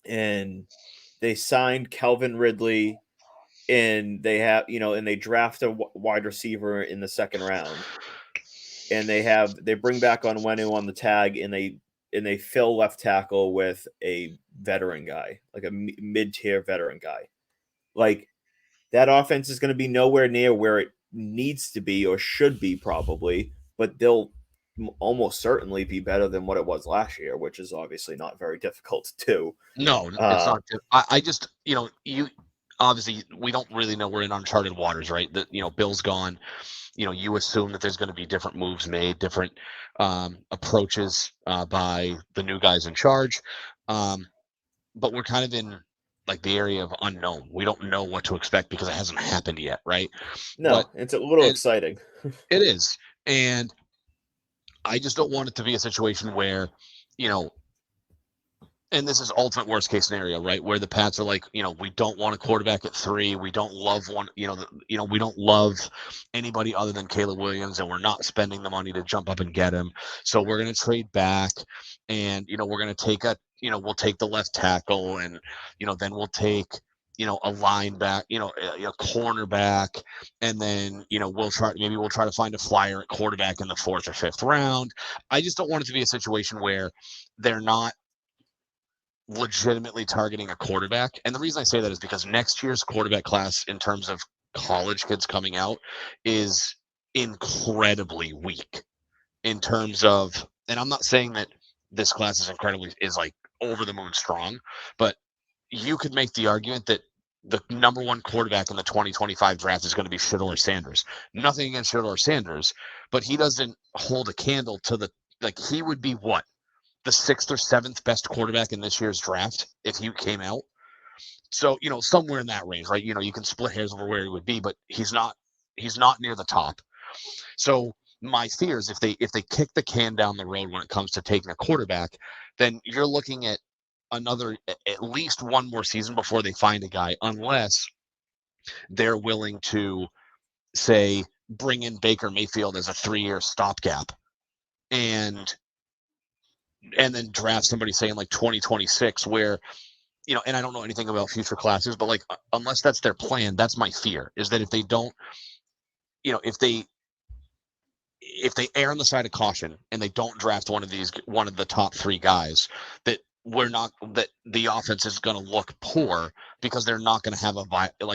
and they signed Calvin Ridley and they have, and they draft a wide receiver in the second round and they bring back Onwenu on the tag and they fill left tackle with a veteran guy, like a mid-tier veteran guy. Like, that offense is going to be nowhere near where it needs to be or should be probably, but they'll almost certainly be better than what it was last year, which is obviously not very difficult to do. No, it's not. I just, you obviously, we don't really know. We're in uncharted waters, right? That, Bill's gone. You assume that there's going to be different moves made, different approaches by the new guys in charge. But we're kind of in like the area of unknown. We don't know what to expect because it hasn't happened yet, right? No, it's a little exciting. It is. And I just don't want it to be a situation where, and this is ultimate worst case scenario, right? Where the Pats are like, we don't want a quarterback at 3. We don't love one, we don't love anybody other than Caleb Williams, and we're not spending the money to jump up and get him. So we're going to trade back, and we're going to take we'll take the left tackle, and then we'll take a linebacker, a cornerback, and then we'll try to find a flyer at quarterback in the 4th or 5th round. I just don't want it to be a situation where they're not legitimately targeting a quarterback. And the reason I say that is because next year's quarterback class, in terms of college kids coming out, is incredibly weak in terms of, and I'm not saying that this class is like over the moon strong, but you could make the argument that the number 1 quarterback in the 2025 draft is going to be Shedeur Sanders. Nothing against Shedeur Sanders, but he doesn't hold a candle to he would be what? The 6th or 7th best quarterback in this year's draft if he came out. So, somewhere in that range, right? You can split hairs over where he would be, but he's not near the top. So my fear is if they kick the can down the road when it comes to taking a quarterback, then you're looking at at least one more season before they find a guy, unless they're willing to, say, bring in Baker Mayfield as a 3-year stopgap and then draft somebody, say, in like 2026, where, and I don't know anything about future classes, but like, unless that's their plan, that's my fear, is that if they don't, if they err on the side of caution and they don't draft one of the top 3 guys, that the offense is going to look poor because they're not going to have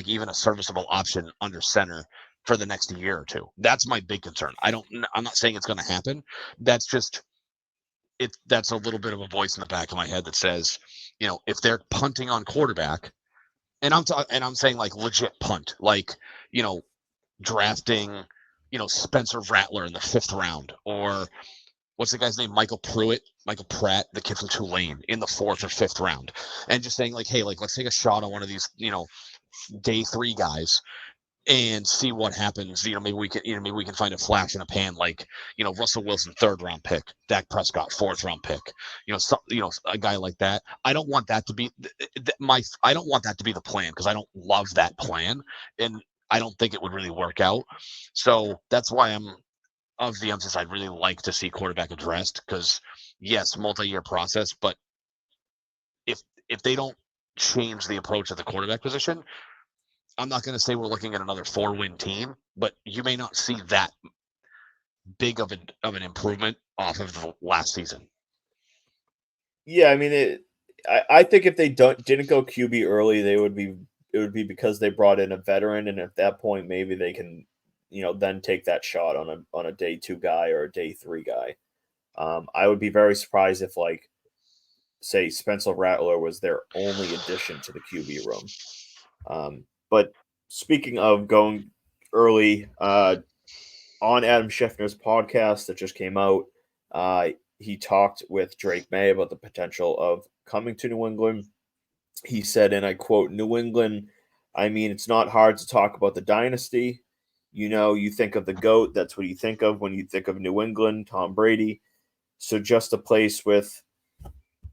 even a serviceable option under center for the next year or 2. That's my big concern. I'm not saying it's going to happen. That's just, that's a little bit of a voice in the back of my head that says, if they're punting on quarterback, and I'm saying like legit punt, like, drafting, Spencer Rattler in the 5th round, or what's the guy's name? Michael Pratt, the kid from Tulane, in the 4th or 5th round, and just saying like, hey, like, let's take a shot on one of these, day 3 guys and see what happens. Maybe we can find a flash in a pan, like, Russell Wilson 3rd round pick, Dak Prescott 4th round pick, a guy like that. I don't want that to be I don't want that to be the plan, because I don't love that plan, and I don't think it would really work out. So that's why I'm of the emphasis. I'd really like to see quarterback addressed, because yes, multi-year process, but if they don't change the approach at the quarterback position, I'm not going to say we're looking at another 4-win team, but you may not see that big of an improvement off of the last season. Yeah, I mean, I think if they didn't go QB early, it would be because they brought in a veteran, and at that point, maybe they can, then take that shot on a day 2 guy or a day 3 guy. I would be very surprised if, like, say, Spencer Rattler was their only addition to the QB room. But speaking of going early, on Adam Schefter's podcast that just came out, he talked with Drake Maye about the potential of coming to New England. He said, and I quote, "New England, I mean, it's not hard to talk about the dynasty. You know, you think of the GOAT, that's what you think of when you think of New England, Tom Brady. So just a place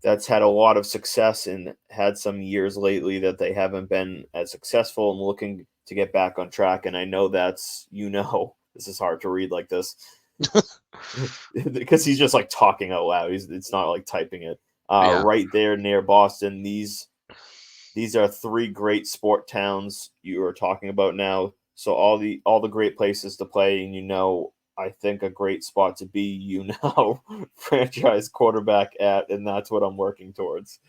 that's had a lot of success and had some years lately that they haven't been as successful and looking to get back on track." And I know that's, this is hard to read like this because he's just like talking out loud. It's not like typing it. Right there near Boston. These are three great sport towns you are talking about now. So all the great places to play, and I think a great spot to be, franchise quarterback at, and that's what I'm working towards.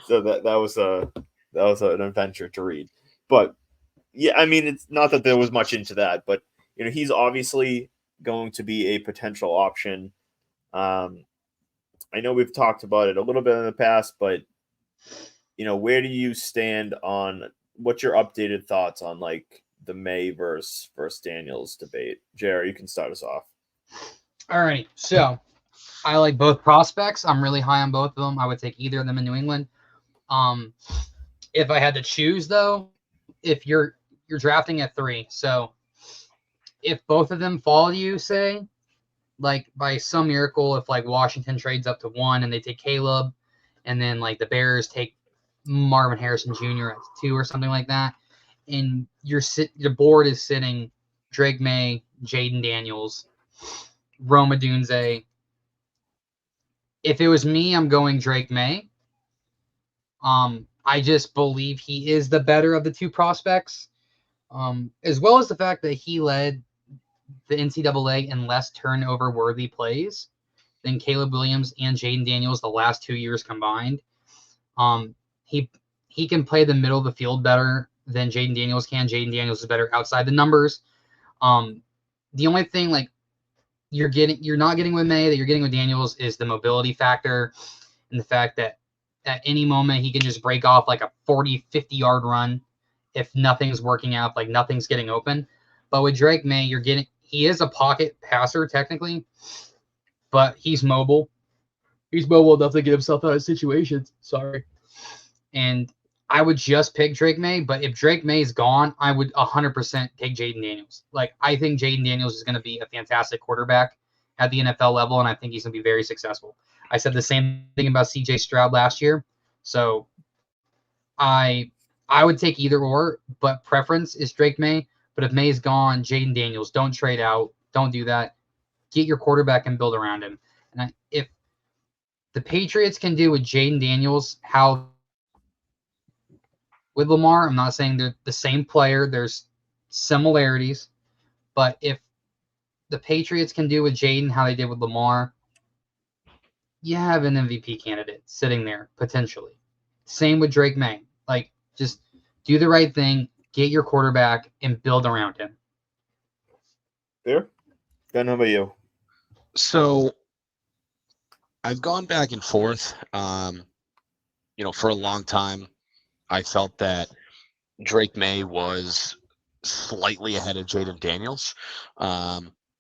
So that was an adventure to read. But yeah, I mean, it's not that there was much into that, but he's obviously going to be a potential option. I know we've talked about it a little bit in the past, but where do you stand on what's your updated thoughts on like the Maye versus Daniels debate? Jerry, you can start us off. All right. So I like both prospects. I'm really high on both of them. I would take either of them in New England. If I had to choose though, if you're drafting at 3, so if both of them fall to you, say, like by some miracle, if like Washington trades up to 1 and they take Caleb, and then like the Bears take Marvin Harrison Jr. at 2 or something like that, and your board is sitting Drake Maye, Jayden Daniels, Rome Odunze. If it was me, I'm going Drake Maye. I just believe he is the better of the 2 prospects, as well as the fact that he led the NCAA in less turnover-worthy plays than Caleb Williams and Jayden Daniels the last 2 years combined. He can play the middle of the field better than Jayden Daniels can. Jayden Daniels is better outside the numbers. The only thing like you're not getting with Maye that you're getting with Daniels is the mobility factor and the fact that at any moment he can just break off like a 40, 50-yard run if nothing's working out, like nothing's getting open. But with Drake Maye, he is a pocket passer technically, but he's mobile. He's mobile enough to get himself out of situations. Sorry. And I would just pick Drake Maye, but if Drake Maye is gone, I would 100% take Jayden Daniels. Like, I think Jayden Daniels is going to be a fantastic quarterback at the NFL level, and I think he's going to be very successful. I said the same thing about CJ Stroud last year. So I would take either or, but preference is Drake Maye. But if Maye's gone, Jayden Daniels, don't trade out. Don't do that. Get your quarterback and build around him. And if the Patriots can do with Jayden Daniels how with Lamar, I'm not saying they're the same player. There's similarities. But if the Patriots can do with Jayden how they did with Lamar, you have an MVP candidate sitting there, potentially. Same with Drake Maye. Like, just do the right thing, get your quarterback, and build around him. Fair. Ben, how about you? So I've gone back and forth. For a long time, I felt that Drake Maye was slightly ahead of Jayden Daniels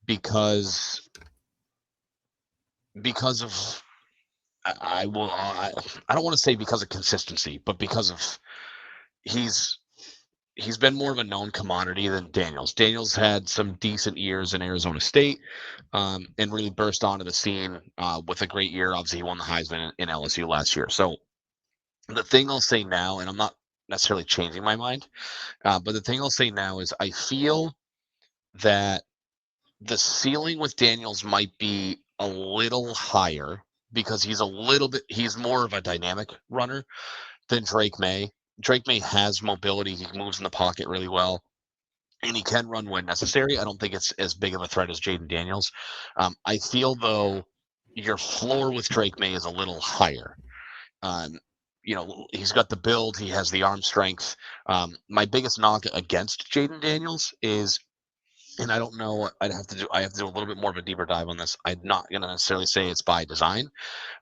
because of I don't want to say because of consistency, but because of he's been more of a known commodity than Daniels. Daniels had some decent years in Arizona State and really burst onto the scene with a great year. Obviously, he won the Heisman in LSU last year. So the thing I'll say now, and I'm not necessarily changing my mind, but the thing I'll say now is I feel that the ceiling with Daniels might be a little higher because he's more of a dynamic runner than Drake Maye. Drake Maye has mobility. He moves in the pocket really well, and he can run when necessary. I don't think it's as big of a threat as Jayden Daniels. I feel, though, your floor with Drake Maye is a little higher. He's got the build. He has the arm strength. My biggest knock against Jayden Daniels is and I don't know. I have to do a little bit more of a deeper dive on this. I'm not going to necessarily say it's by design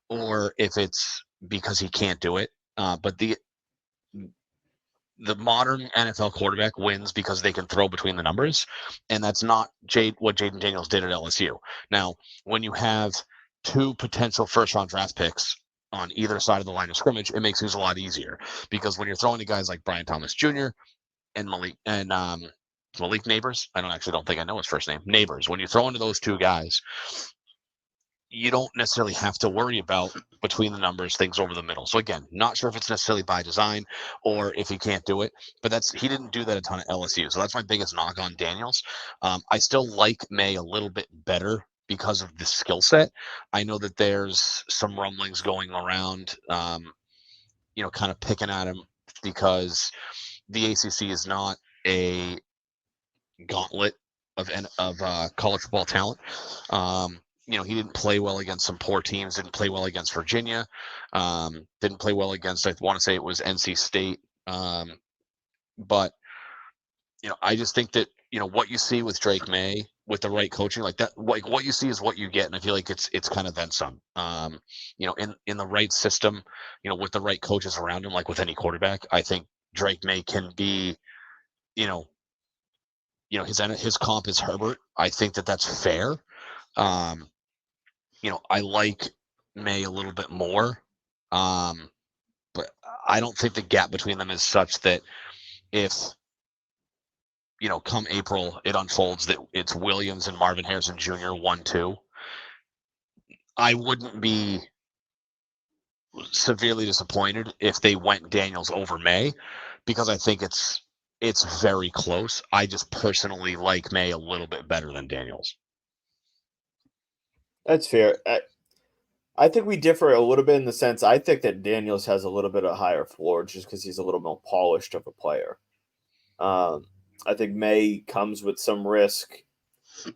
or if it's because he can't do it. But the modern NFL quarterback wins because they can throw between the numbers, and that's not what Jayden Daniels did at LSU. Now, when you have two potential first-round draft picks on either side of the line of scrimmage, it makes things a lot easier because when you're throwing to guys like Brian Thomas Jr. and Malik Neighbors, I don't think I know his first name, Neighbors. When you throw into those two guys, you don't necessarily have to worry about between the numbers things over the middle. So again, not sure if it's necessarily by design or if he can't do it, but he didn't do that a ton at LSU. So that's my biggest knock on Daniels. I still like Maye a little bit better because of the skill set. I know that there's some rumblings going around, kind of picking at him because the ACC is not a gauntlet of college football talent. He didn't play well against some poor teams, didn't play well against Virginia, didn't play well against, I want to say it was NC State. But, I just think that, what you see with Drake Maye with the right coaching like that, like what you see is what you get. And I feel like it's kind of then some, in the right system, with the right coaches around him, like with any quarterback, I think Drake Maye can be, his comp is Herbert. I think that that's fair. I like Maye a little bit more, but I don't think the gap between them is such that if, come April, it unfolds that it's Williams and Marvin Harrison Jr. 1-2. I wouldn't be severely disappointed if they went Daniels over Maye because I think it's very close. I just personally like Maye a little bit better than Daniels. That's fair. I think we differ a little bit in the sense I think that Daniels has a little bit of higher floor just because he's a little more polished of a player. I think Maye comes with some risk.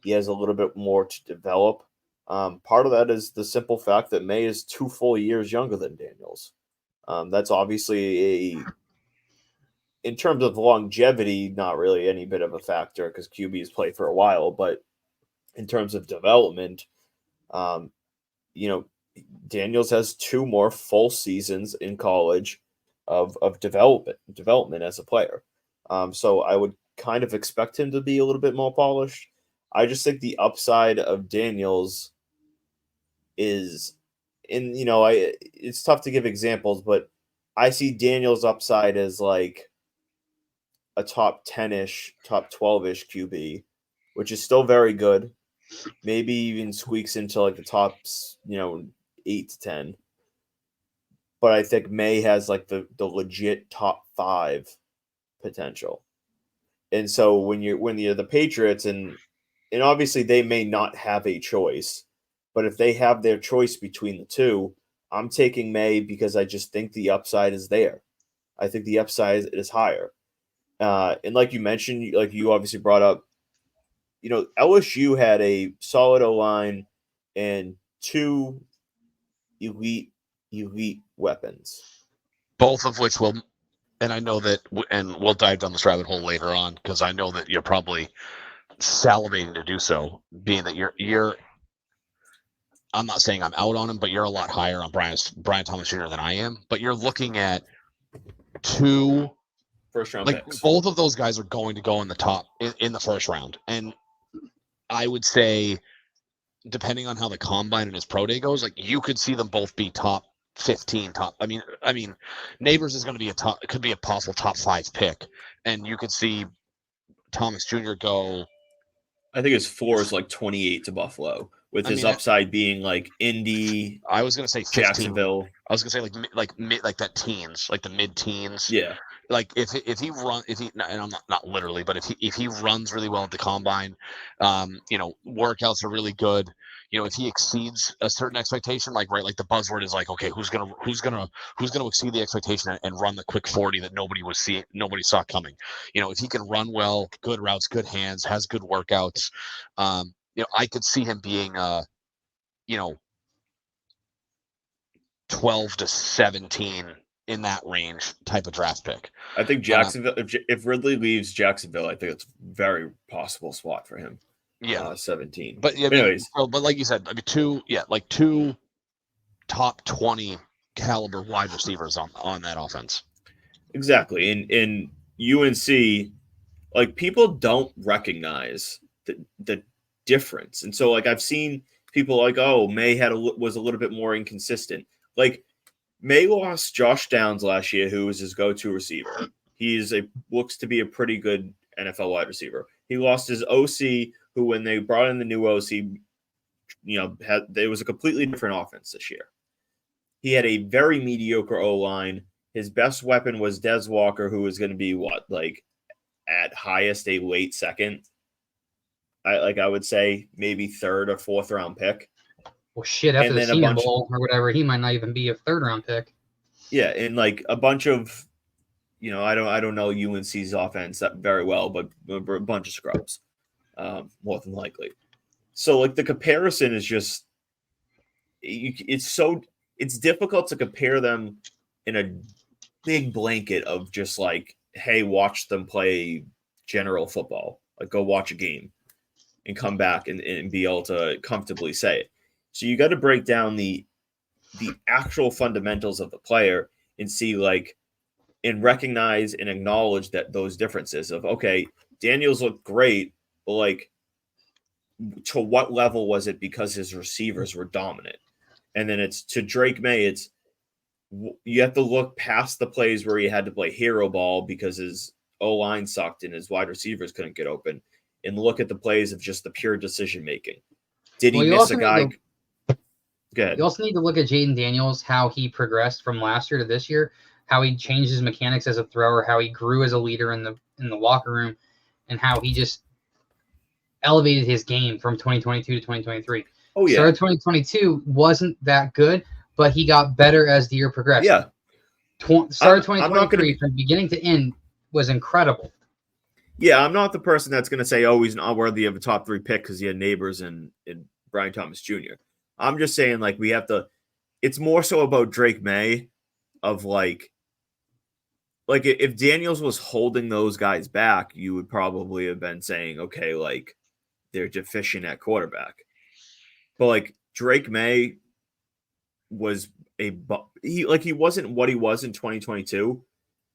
He has a little bit more to develop. Part of that is the simple fact that Maye is 2 full years younger than Daniels. That's obviously in terms of longevity, not really any bit of a factor because QBs play for a while, but in terms of development, Daniels has 2 more full seasons in college of development as a player. So I would kind of expect him to be a little bit more polished. I just think the upside of Daniels is it's tough to give examples, but I see Daniels' upside as like a top 10-ish, top 12-ish QB, which is still very good. Maybe even squeaks into like the top, 8 to 10. But I think Maye has like the legit top 5 potential. And so when you're the Patriots and obviously they may not have a choice, but if they have their choice between the two, I'm taking Maye because I just think the upside is there. I think the upside is higher. And like you mentioned, like you obviously brought up, LSU had a solid O-line and 2 elite weapons. Both of which will, and I know that, and we'll dive down this rabbit hole later on because I know that you're probably salivating to do so, being that you're I'm not saying I'm out on him, but you're a lot higher on Brian Thomas Jr. than I am. But you're looking at 2 first-round picks. Both of those guys are going to go in the top in the first round, and I would say, depending on how the combine and his pro day goes, like you could see them both be top 15, top. I mean, Neighbors is going to be could be a possible top 5 pick, and you could see Thomas Jr. go. I think his floor is like 28 to Buffalo, with his upside being like Indy. I was going to say 15. Jacksonville. I was going to say like that teens, like the mid-teens. Yeah. Like if he and I'm not literally, but if he runs really well at the combine, workouts are really good. If he exceeds a certain expectation, like the buzzword is like, okay, who's gonna exceed the expectation and run the quick 40 that nobody saw coming. If he can run well, good routes, good hands, has good workouts, I could see him being 12 to 17 in that range type of draft pick. I think Jacksonville. If Ridley leaves Jacksonville, I think it's a very possible spot for him. Yeah, 17. But yeah, anyways, but like you said, I mean, two top 20 caliber wide receivers on that offense. Exactly. In UNC, like people don't recognize the difference, and so like I've seen people like, oh, May was a little bit more inconsistent. Like May lost Josh Downs last year, who was his go-to receiver. Looks to be a pretty good NFL wide receiver. He lost his OC, who when they brought in the new OC, there was a completely different offense this year. He had a very mediocre O-line. His best weapon was Des Walker, who was going to be at highest a late second. I would say maybe third or fourth round pick. Well, shit, after the Senior Bowl or whatever, he might not even be a third round pick. Yeah, and like a bunch of, I don't know UNC's offense that very well, but a bunch of scrubs, more than likely. So like the comparison is just, it's difficult to compare them in a big blanket of just like, hey, watch them play general football, like go watch a game and come back and be able to comfortably say it. So you got to break down the actual fundamentals of the player and see like, and recognize and acknowledge that those differences of, okay, Daniels looked great, but like to what level was it because his receivers were dominant? And then it's to Drake Maye, you have to look past the plays where he had to play hero ball because his O-line sucked and his wide receivers couldn't get open, and look at the plays of just the pure decision making. Did he miss a guy? Go ahead. You also need to look at Jayden Daniels, how he progressed from last year to this year, how he changed his mechanics as a thrower, how he grew as a leader in the locker room, and how he just elevated his game from 2022 to 2023. Oh yeah. Started 2022 wasn't that good, but he got better as the year progressed. Yeah. Started 2023 from beginning to end was incredible. Yeah, I'm not the person that's going to say, oh, he's not worthy of a top 3 pick because he had neighbors in Brian Thomas Jr. I'm just saying, like, we have to – it's more so about Drake Maye of, like if Daniels was holding those guys back, you would probably have been saying, okay, like, they're deficient at quarterback. But, like, Drake Maye was he wasn't what he was in 2022,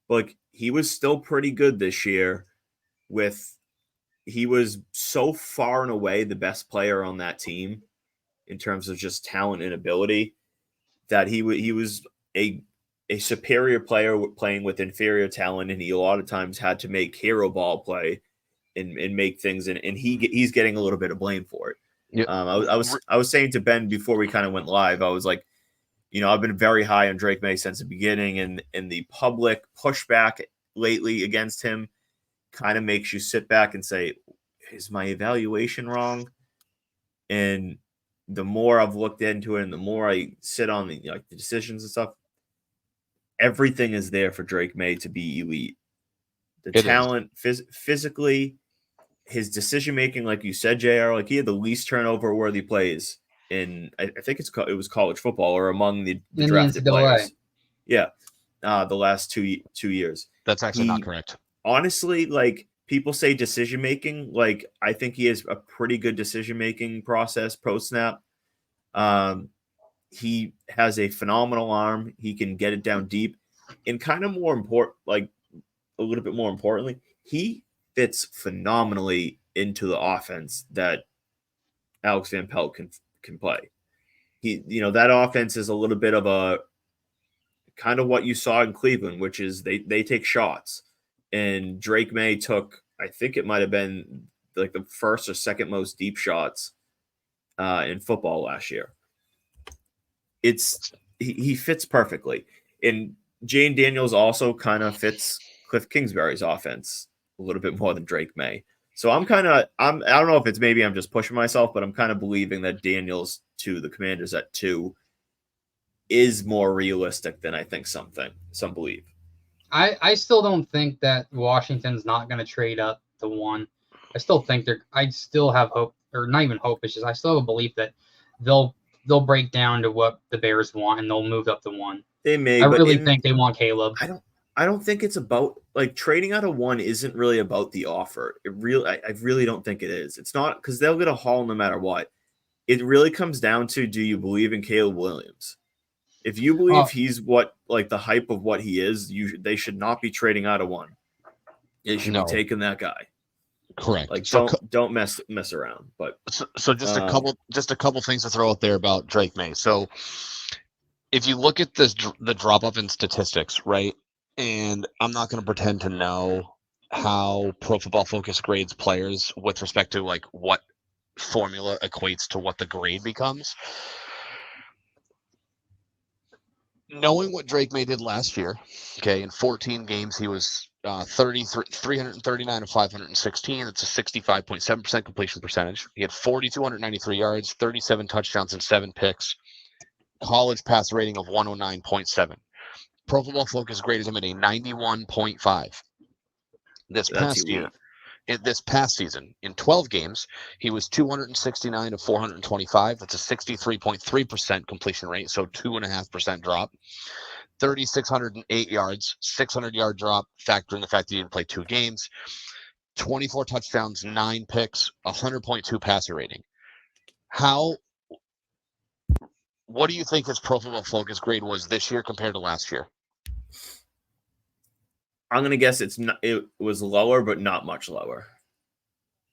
but, like, he was still pretty good this year he was so far and away the best player on that team in terms of just talent and ability that he was a superior player playing with inferior talent, and he a lot of times had to make hero ball play and make things, and he's getting a little bit of blame for it. Yep. I was saying to Ben before we kind of went live, I was like, I've been very high on Drake Maye since the beginning, and the public pushback lately against him kind of makes you sit back and say, is my evaluation wrong? And the more I've looked into it and the more I sit on the decisions and stuff, everything is there for Drake Maye to be elite. The talent, physically, his decision-making, like you said, JR, like he had the least turnover-worthy plays in, I think it was college football or among the drafted players. Yeah, the last two years. That's actually not correct. Honestly, like people say decision-making, like I think he has a pretty good decision-making process post-snap. He has a phenomenal arm. He can get it down deep. And kind of more important, like a little bit more importantly, he fits phenomenally into the offense that Alex Van Pelt can play. That offense is a little bit of a kind of what you saw in Cleveland, which is they take shots. And Drake Maye took, I think it might have been like the first or second most deep shots in football last year. He fits perfectly. And Jayden Daniels also kind of fits Cliff Kingsbury's offense a little bit more than Drake Maye. So I don't know if it's maybe I'm just pushing myself, but I'm kind of believing that Daniels to the Commanders at 2 is more realistic than I think some believe. I still don't think that Washington's not going to trade up to 1. I still think I still have hope, or not even hope. It's just I still have a belief that they'll break down to what the Bears want and they'll move up to 1. They may, I but really think they want Caleb. I don't think it's about like trading out of one isn't really about the offer. I really don't think it is. It's not because they'll get a haul no matter what. It really comes down to, do you believe in Caleb Williams? If you believe he's what, like, the hype of what he is, they should not be trading out of one. They should be taking that guy. Correct. Like, so don't mess around. But so just a couple things to throw out there about Drake Maye. So if you look at the drop off in statistics, right? And I'm not going to pretend to know how Pro Football Focus grades players with respect to like what formula equates to what the grade becomes. Knowing what Drake Maye did last year, okay, in 14 games he was 339 of 516. It's a 65.7% completion percentage. He had 4,293 yards, 37 touchdowns, and 7 picks. College pass rating of 109.7. Pro Football Focus graded him at a 91.5. This past season, in 12 games, he was 269 of 425. That's a 63.3% completion rate, so 2.5% drop. 3,608 yards, 600-yard drop, factoring the fact that he didn't play 2 games. 24 touchdowns, 9 picks, 100.2 passer rating. What do you think his Pro Football Focus grade was this year compared to last year? I'm gonna guess it was lower, but not much lower.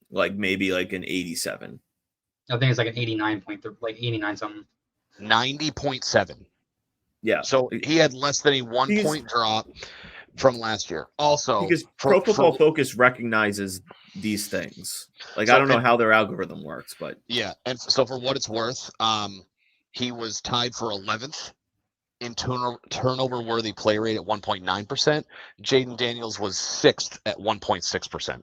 Like maybe like an 87. I think it's like an 89.3, like 89 something. 90.7. Yeah. So he had less than a 1 point drop from last year. Also, because Pro Football Focus recognizes these things. Like, I don't know how their algorithm works, but yeah. And so for what it's worth, he was tied for 11th in turnover-worthy play rate at 1.9%. Jayden Daniels was 6th at 1.6%. I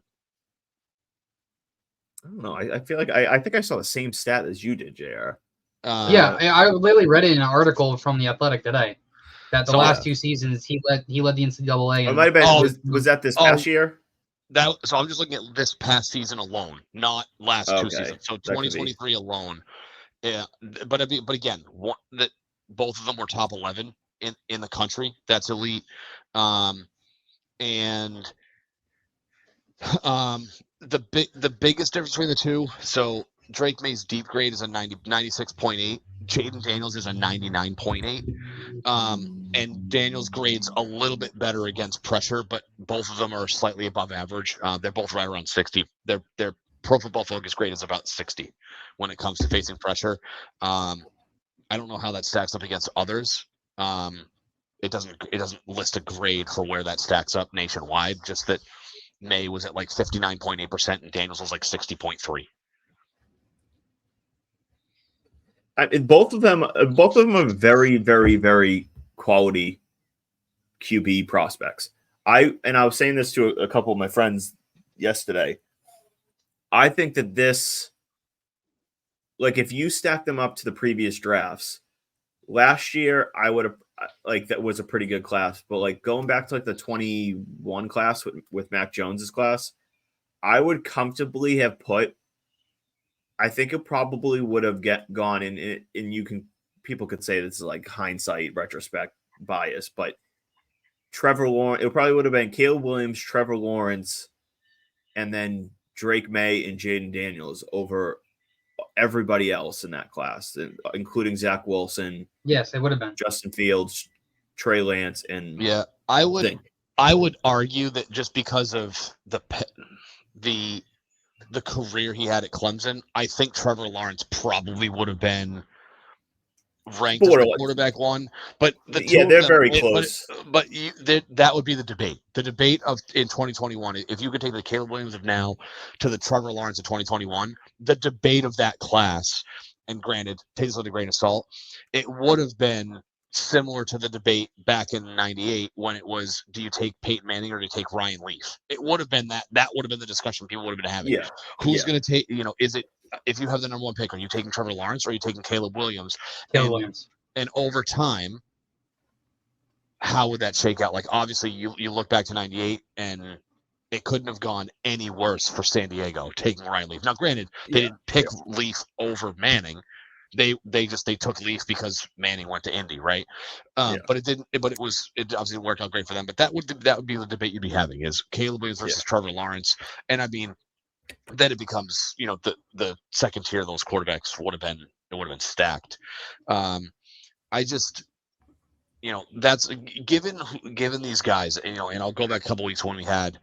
don't know. I feel like I think I saw the same stat as you did, JR. Yeah, I literally read it in an article from The Athletic today that the last 2 seasons he led the NCAA. It might have been. Was that this past year? So I'm just looking at this past season alone, not last 2 seasons. So 2023 alone. Yeah, but again, both of them were top 11 in the country. That's elite. And the biggest difference between the two. So Drake Maye's deep grade is a 96.8. Jayden Daniels is a 99.8. And Daniels grades a little bit better against pressure, but both of them are slightly above average. They're both right around 60. Their Pro Football Focus grade is about 60 when it comes to facing pressure. I don't know how that stacks up against others. It doesn't list a grade for where that stacks up nationwide. Just that Maye was at like 59.8% and Daniels was like 60.3. Both of them are very, very, very quality QB prospects. I was saying this to a couple of my friends yesterday. I think that this, like, if you stack them up to the previous drafts, last year I would have, like, that was a pretty good class, but like going back to like the 21 class with Mac Jones's class, I would comfortably have put, I think it probably would have gone in, and people could say this is like hindsight, retrospect bias, but Trevor Lawrence, it probably would have been Caleb Williams, Trevor Lawrence, and then Drake Maye and Jayden Daniels over everybody else in that class, including Zach Wilson. Yes, it would have been Justin Fields, Trey Lance, and I would argue that just because of the career he had at Clemson, I think Trevor Lawrence probably would have been ranked as the quarterback one. But they're very close. But that would be the debate. The debate of in 2021, if you could take the Caleb Williams of now to the Trevor Lawrence of 2021, the debate of that class, and granted, take this with a grain of salt, it would have been similar to the debate back in '98 when it was, do you take Peyton Manning or do you take Ryan Leaf? It would have been that would have been the discussion people would have been having. Yeah. Who's going to take, is it, if you have the number 1 pick, are you taking Trevor Lawrence or are you taking Caleb Williams? Williams. And over time, how would that shake out? Like, obviously, you look back to '98 and it couldn't have gone any worse for San Diego taking Ryan Leaf. Now, granted, they didn't pick Leaf over Manning, they took Leaf because Manning went to Indy, right? Yeah. But it obviously worked out great for them. But that would be the debate you'd be having is Caleb Williams versus Trevor Lawrence, and I mean, then it becomes the second tier of those quarterbacks would have been stacked. I just that's given these guys, and I'll go back a couple weeks when we had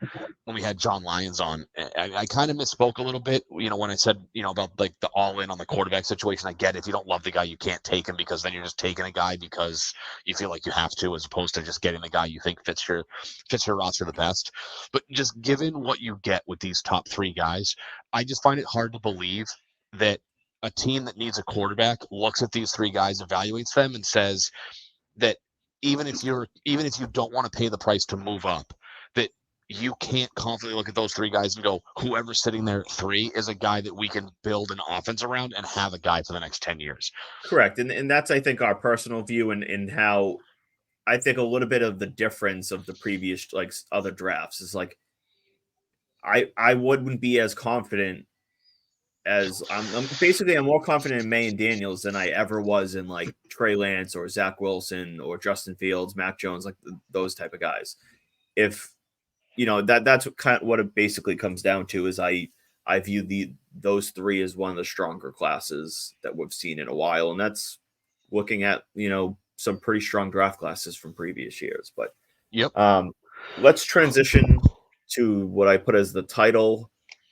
John Lyons on. I kind of misspoke a little bit, when I said about like the all in on the quarterback situation. I get it. If you don't love the guy, you can't take him because then you're just taking a guy because you feel like you have to, as opposed to just getting the guy you think fits your roster the best. But just given what you get with these top three guys, I just find it hard to believe that a team that needs a quarterback looks at these three guys, evaluates them, and says that even if you don't want to pay the price to move up, that you can't confidently look at those three guys and go, whoever's sitting there at 3 is a guy that we can build an offense around and have a guy for the next 10 years. Correct. And that's, I think, our personal view and how I think a little bit of the difference of the previous, like, other drafts is like, I wouldn't be as confident as I'm more confident in Maye and Daniels than I ever was in like Trey Lance or Zach Wilson or Justin Fields, Mac Jones, like those type of guys. If that's what it basically comes down to is I view those three as one of the stronger classes that we've seen in a while, and that's looking at some pretty strong draft classes from previous years. But let's transition to what I put as the title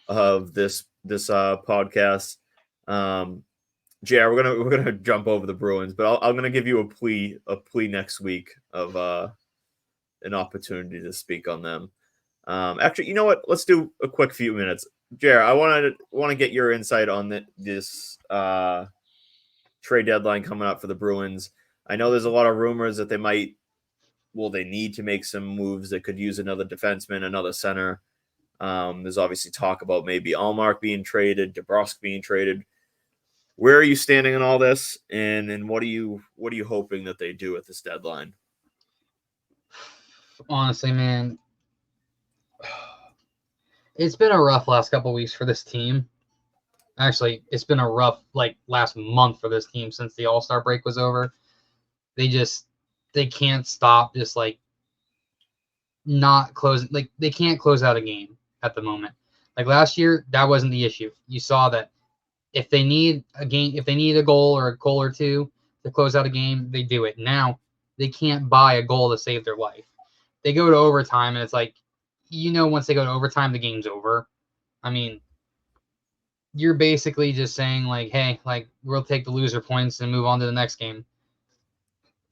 of this podcast. JR, we're gonna jump over the Bruins, but I'm gonna give you a plea next week of an opportunity to speak on them. Actually, you know what? Let's do a quick few minutes. JR, I want to get your insight on this trade deadline coming up for the Bruins. I know there's a lot of rumors that they need to make some moves that could use another defenseman, another center. There's obviously talk about maybe Allmark being traded, DeBrusk being traded. Where are you standing in all this, and what are you hoping that they do at this deadline? Honestly, man, it's been a rough last couple of weeks for this team. Actually, it's been a rough last month for this team since the All-Star break was over. They can't stop just not closing. They can't close out a game at the moment. Like last year, that wasn't the issue. You saw that if they need a goal or a goal or two to close out a game, they do it. Now they can't buy a goal to save their life. They go to overtime, and it's like, once they go to overtime, the game's over. I mean, you're basically just saying hey, we'll take the loser points and move on to the next game.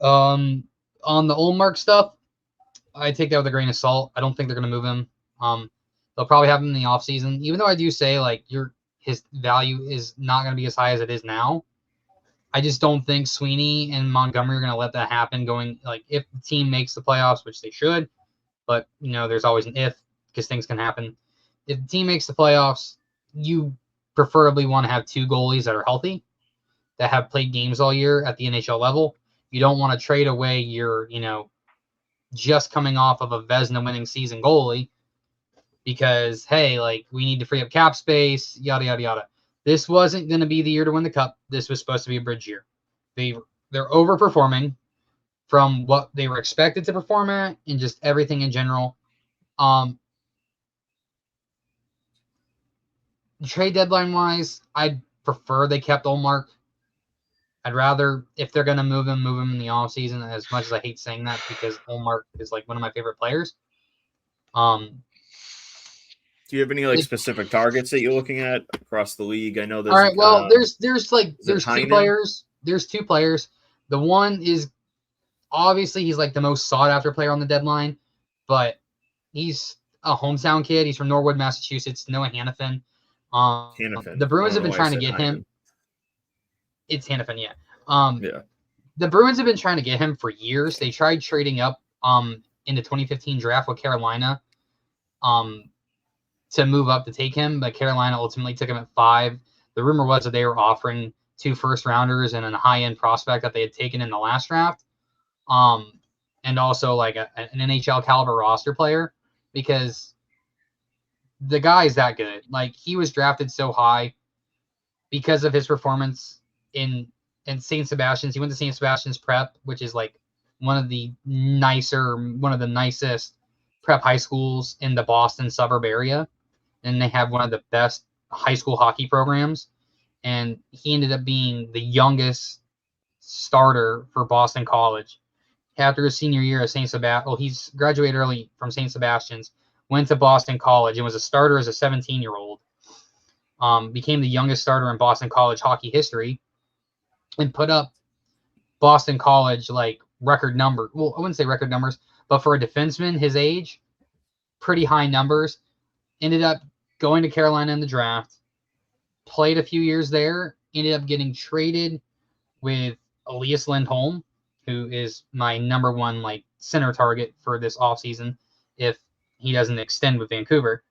On the Olmark stuff, I take that with a grain of salt. I don't think they're going to move him. They'll probably have him in the offseason, even though I do say his value is not going to be as high as it is now. I just don't think Sweeney and Montgomery are going to let that happen if the team makes the playoffs, which they should, but there's always an if because things can happen. If the team makes the playoffs, you preferably want to have 2 goalies that are healthy, that have played games all year at the NHL level. You don't want to trade away your, just coming off of a Vezina winning season goalie because, hey, we need to free up cap space, yada, yada, yada. This wasn't going to be the year to win the cup. This was supposed to be a bridge year. They're overperforming from what they were expected to perform at and just everything in general. Trade deadline wise, I'd prefer they kept Olmark. I'd rather, if they're going to move him in the offseason, as much as I hate saying that because Olmark is one of my favorite players. Do you have any specific targets that you're looking at across the league? I know there's all right. Well, there's 2 players. There's 2 players. The one is obviously he's the most sought after player on the deadline, but he's a hometown kid. He's from Norwood, Massachusetts. Noah Hannafin. Hannafin. The Bruins have been trying to get him. It's Hannafin, yeah. Yeah. The Bruins have been trying to get him for years. They tried trading up in the 2015 draft with Carolina to move up to take him, but Carolina ultimately took him at 5. The rumor was that they were offering 2 first-rounders and a high-end prospect that they had taken in the last draft, and also an NHL caliber roster player because the guy's that good. He was drafted so high because of his performance in in St. Sebastian's. He went to St. Sebastian's Prep, which is like one of the nicest prep high schools in the Boston suburb area. And they have one of the best high school hockey programs. And he ended up being the youngest starter for Boston College. After his senior year at St. Sebastian, well, he's graduated early from St. Sebastian's, went to Boston College and was a starter as a 17-year-old. Became the youngest starter in Boston College hockey history and put up Boston College like record number. Well, I wouldn't say record numbers, but for a defenseman his age, pretty high numbers. Ended up going to Carolina in the draft, played a few years there, ended up getting traded with Elias Lindholm, who is my number one like center target for this offseason if he doesn't extend with Vancouver.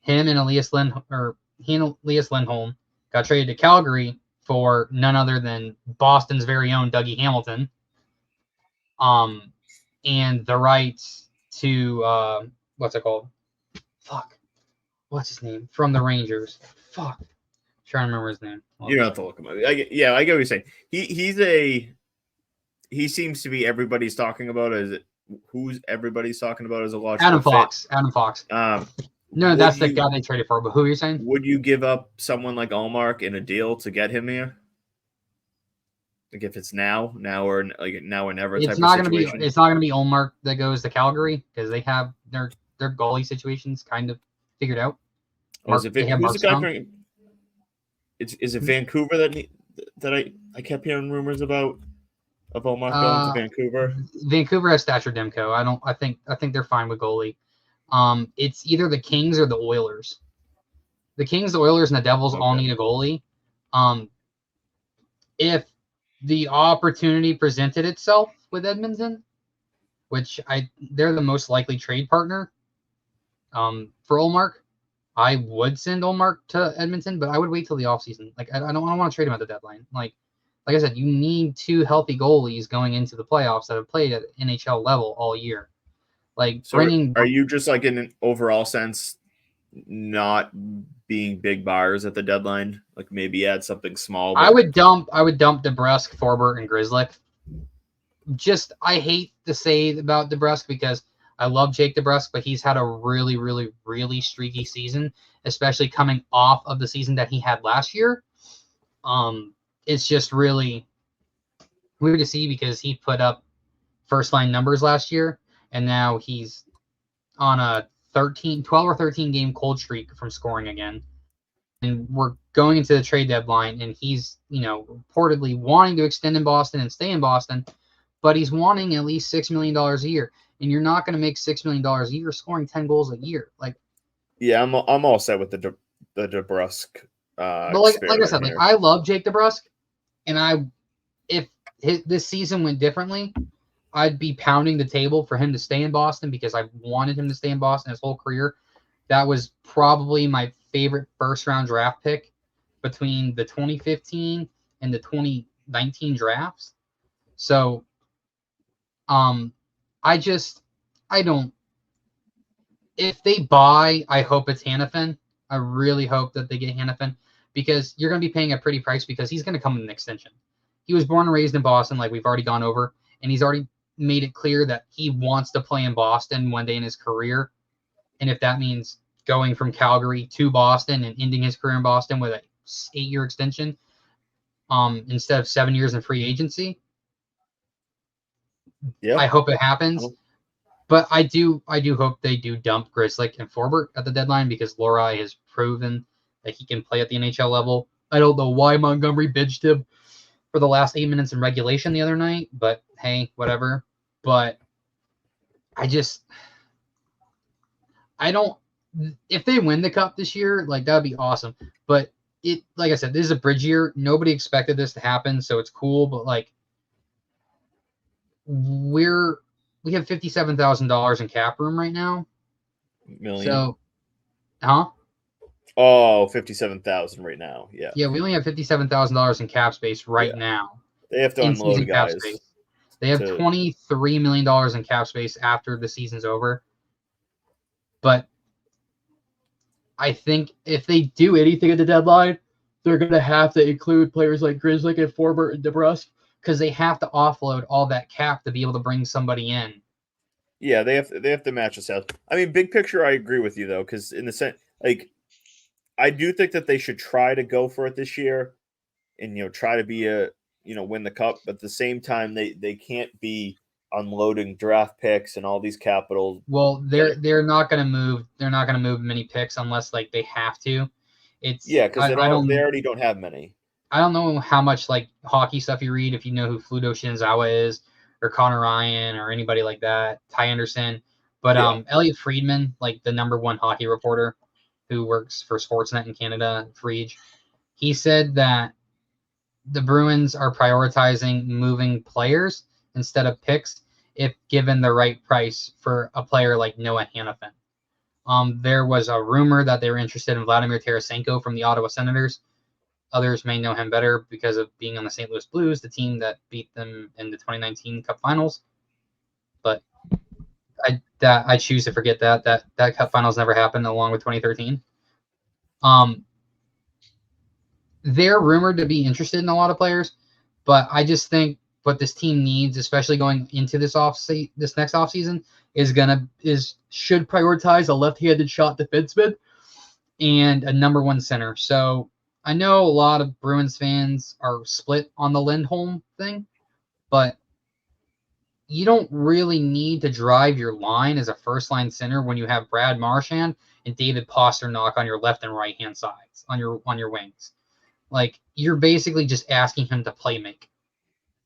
Him and Elias Lindholm got traded to Calgary for none other than Boston's very own Dougie Hamilton. And the rights to what's it called? What's his name? From the Rangers. Trying to remember his name. You don't have to look him up. I get what you're saying. He seems to be everybody's talking about as who's everybody's talking about as a logical Adam Fox. fit. Adam Fox. No, that's the guy they traded for. But who are you saying? Would you give up someone like Allmark in a deal to get him here? Like if it's now or never. It's not going to be. It's not going to be Allmark that goes to Calgary because they have their goalie situations kind of figured out. Is it Vancouver that I kept hearing rumors about of Allmark going to Vancouver? Vancouver has Thatcher Demko. I think they're fine with goalie. It's either the Kings or the Oilers. The Kings, the Oilers, and the Devils all need a goalie. If the opportunity presented itself with Edmonton, which they're the most likely trade partner for Allmark, I would send Allmark to Edmonton, but I would wait till the offseason. Like I don't want to trade him at the deadline. Like I said, you need two healthy goalies going into the playoffs that have played at NHL level all year. Like so are you just like in an overall sense not being big buyers at the deadline? Like maybe add something small. But... I would dump DeBrusk, Forbort, and Grzelcyk. I hate to say about DeBrusk because I love Jake DeBrusk, but he's had a really, really, really streaky season, especially coming off of the season that he had last year. It's just really weird to see because he put up first line numbers last year, and now he's on a 12 or 13 game cold streak from scoring again. And we're going into the trade deadline, and he's, reportedly wanting to extend in Boston and stay in Boston, but he's wanting at least $6 million a year. And you're not going to make $6 million a year scoring 10 goals a year. Yeah, I'm all set with the DeBrusk. But like I said, I love Jake DeBrusk, and if this season went differently, I'd be pounding the table for him to stay in Boston because I wanted him to stay in Boston his whole career. That was probably my favorite first-round draft pick between the 2015 and the 2019 drafts. So, if they buy, I hope it's Hanifin. I really hope that they get Hanifin because you're going to be paying a pretty price because he's going to come with an extension. He was born and raised in Boston, like we've already gone over, and he's already made it clear that he wants to play in Boston one day in his career. And if that means going from Calgary to Boston and ending his career in Boston with an 8-year extension instead of 7 years in free agency, I hope it happens. But I do hope they do dump Grzelcyk and Forbort at the deadline because Lohrei has proven that he can play at the NHL level. I don't know why Montgomery bitched him for the last 8 minutes in regulation the other night, but hey, whatever. But if they win the cup this year, that would be awesome. But like I said, this is a bridge year. Nobody expected this to happen, so it's cool. But we have $57,000 in cap room right now. Million. So, huh? Oh, 57,000 right now. Yeah. Yeah, we only have $57,000 in cap space right now. They have to unload guys. They have $23 million in cap space after the season's over. But I think if they do anything at the deadline, they're going to have to include players like Grizzly and Forbert and DeBrusk because they have to offload all that cap to be able to bring somebody in. Yeah, they have to match the sales. I mean, big picture, I agree with you though, because in the sense, like, I do think that they should try to go for it this year, and try to be win the cup. But at the same time, they can't be unloading draft picks and all these capital. Well, they're not going to move. They're not going to move many picks unless like they have to. Because they already don't have many. I don't know how much like hockey stuff you read, if you know who Fluto Shinzawa is, or Connor Ryan, or anybody like that, Ty Anderson. But Elliot Friedman, like the #1 hockey reporter who works for Sportsnet in Canada, Frege, he said that the Bruins are prioritizing moving players instead of picks if given the right price for a player like Noah Hanifin. There was a rumor that they were interested in Vladimir Tarasenko from the Ottawa Senators. Others may know him better because of being on the St. Louis Blues, the team that beat them in the 2019 Cup Finals. But I choose to forget that Cup Finals never happened, along with 2013. They're rumored to be interested in a lot of players, but I just think what this team needs, especially going into this next offseason, should prioritize a left-handed shot defenseman and a #1 center. So I know a lot of Bruins fans are split on the Lindholm thing, but you don't really need to drive your line as a first-line center when you have Brad Marchand and David Pastrnak on your left and right-hand sides, on your wings. Like, you're basically just asking him to play make,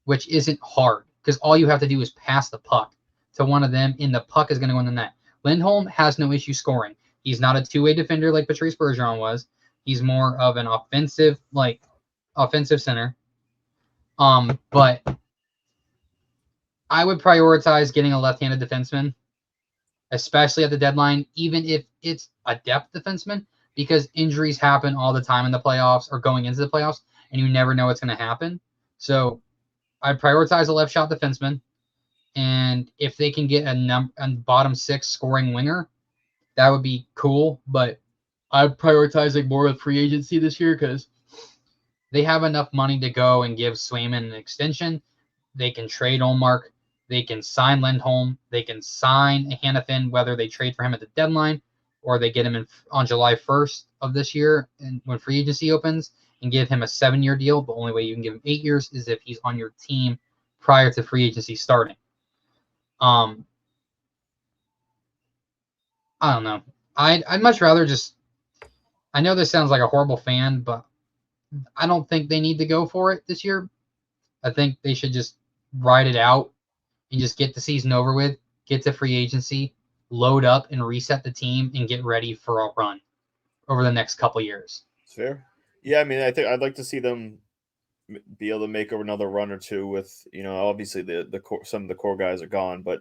which isn't hard because all you have to do is pass the puck to one of them, and the puck is going to go in the net. Lindholm has no issue scoring. He's not a two-way defender like Patrice Bergeron was. He's more of an offensive center. But I would prioritize getting a left-handed defenseman, especially at the deadline, even if it's a depth defenseman, because injuries happen all the time in the playoffs or going into the playoffs, and you never know what's going to happen. So I'd prioritize a left shot defenseman, and if they can get a bottom 6 scoring winger, that would be cool. But I'd prioritize like more of free agency this year because they have enough money to go and give Swayman an extension. They can trade Olmark. They can sign Lindholm. They can sign Hanifin, whether they trade for him at the deadline or they get him on July 1st of this year and when free agency opens, and give him a 7-year deal. The only way you can give him 8 years is if he's on your team prior to free agency starting. I don't know. I'd much rather just. I know this sounds like a horrible fan, but I don't think they need to go for it this year. I think they should just ride it out and just get the season over with, get to free agency, load up and reset the team, and get ready for a run over the next couple years. Fair. Yeah, I mean, I think I'd like to see them be able to make another run or two with, obviously the core, some of the core guys are gone, but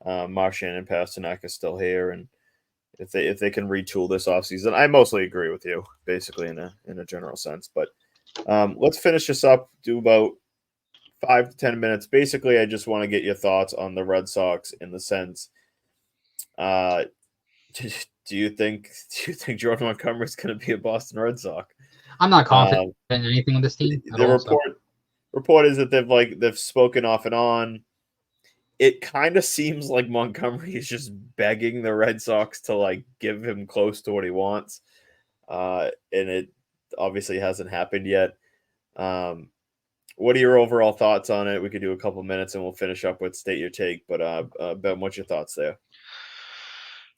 Marchand and Pastrnak is still here, and if they can retool this offseason, I mostly agree with you, basically in a general sense. But let's finish this up. Do about 5 to 10 minutes. Basically, I just want to get your thoughts on the Red Sox in the sense. Do you think Jordan Montgomery is going to be a Boston Red Sox? I'm not confident in anything with this team. The report is that they've spoken off and on. It kind of seems like Montgomery is just begging the Red Sox to give him close to what he wants, and it obviously hasn't happened yet. What are your overall thoughts on it? We could do a couple minutes and we'll finish up with state your take. But Ben, what's your thoughts there?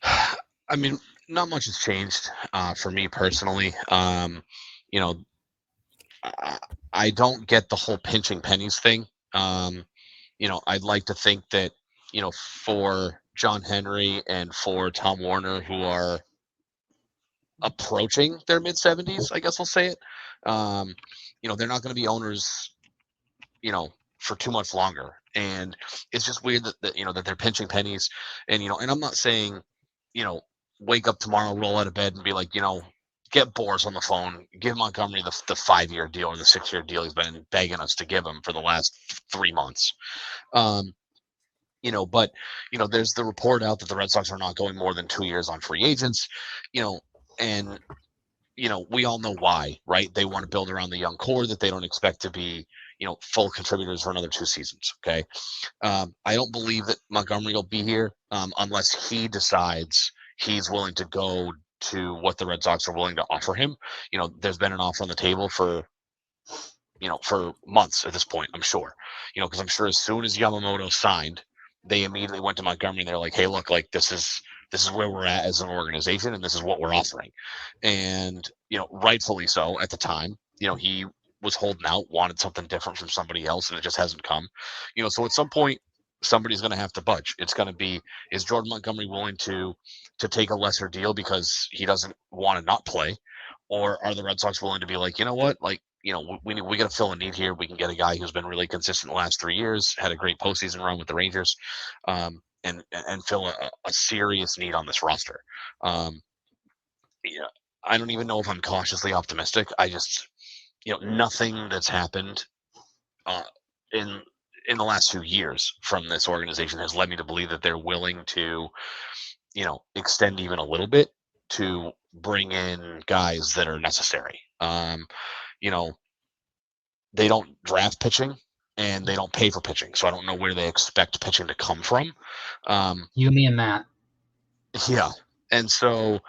I mean, not much has changed for me personally. I don't get the whole pinching pennies thing. I'd like to think that, for John Henry and for Tom Warner, who are approaching their mid-70s, I guess I'll say it, they're not going to be owners, for too much longer. And it's just weird that they're pinching pennies. And, and I'm not saying, wake up tomorrow, roll out of bed and be like, get Boris on the phone, give Montgomery the 5-year deal or the 6-year deal he's been begging us to give him for the last 3 months. But there's the report out that the Red Sox are not going more than 2 years on free agents, and we all know why, right? They want to build around the young core that they don't expect to be, full contributors for another 2 seasons. Okay. I don't believe that Montgomery will be here unless he decides he's willing to go to what the Red Sox are willing to offer him. There's been an offer on the table for months at this point, I'm sure. Because I'm sure as soon as Yamamoto signed, they immediately went to Montgomery and they're like, hey, look, like this is where we're at as an organization and this is what we're offering. And, rightfully so at the time, he was holding out, wanted something different from somebody else, and it just hasn't come. So at some point, somebody's going to have to budge. It's going to be, is Jordan Montgomery willing to take a lesser deal because he doesn't want to not play? Or are the Red Sox willing to be like, you know what, like, we got to fill a need here. We can get a guy who's been really consistent the last 3 years, had a great postseason run with the Rangers, and fill a serious need on this roster. Yeah, I don't even know if I'm cautiously optimistic. I just, nothing that's happened in the last few years from this organization has led me to believe that they're willing to, extend even a little bit to bring in guys that are necessary. They don't draft pitching and they don't pay for pitching. So I don't know where they expect pitching to come from. You, me, and Matt. Yeah. And so,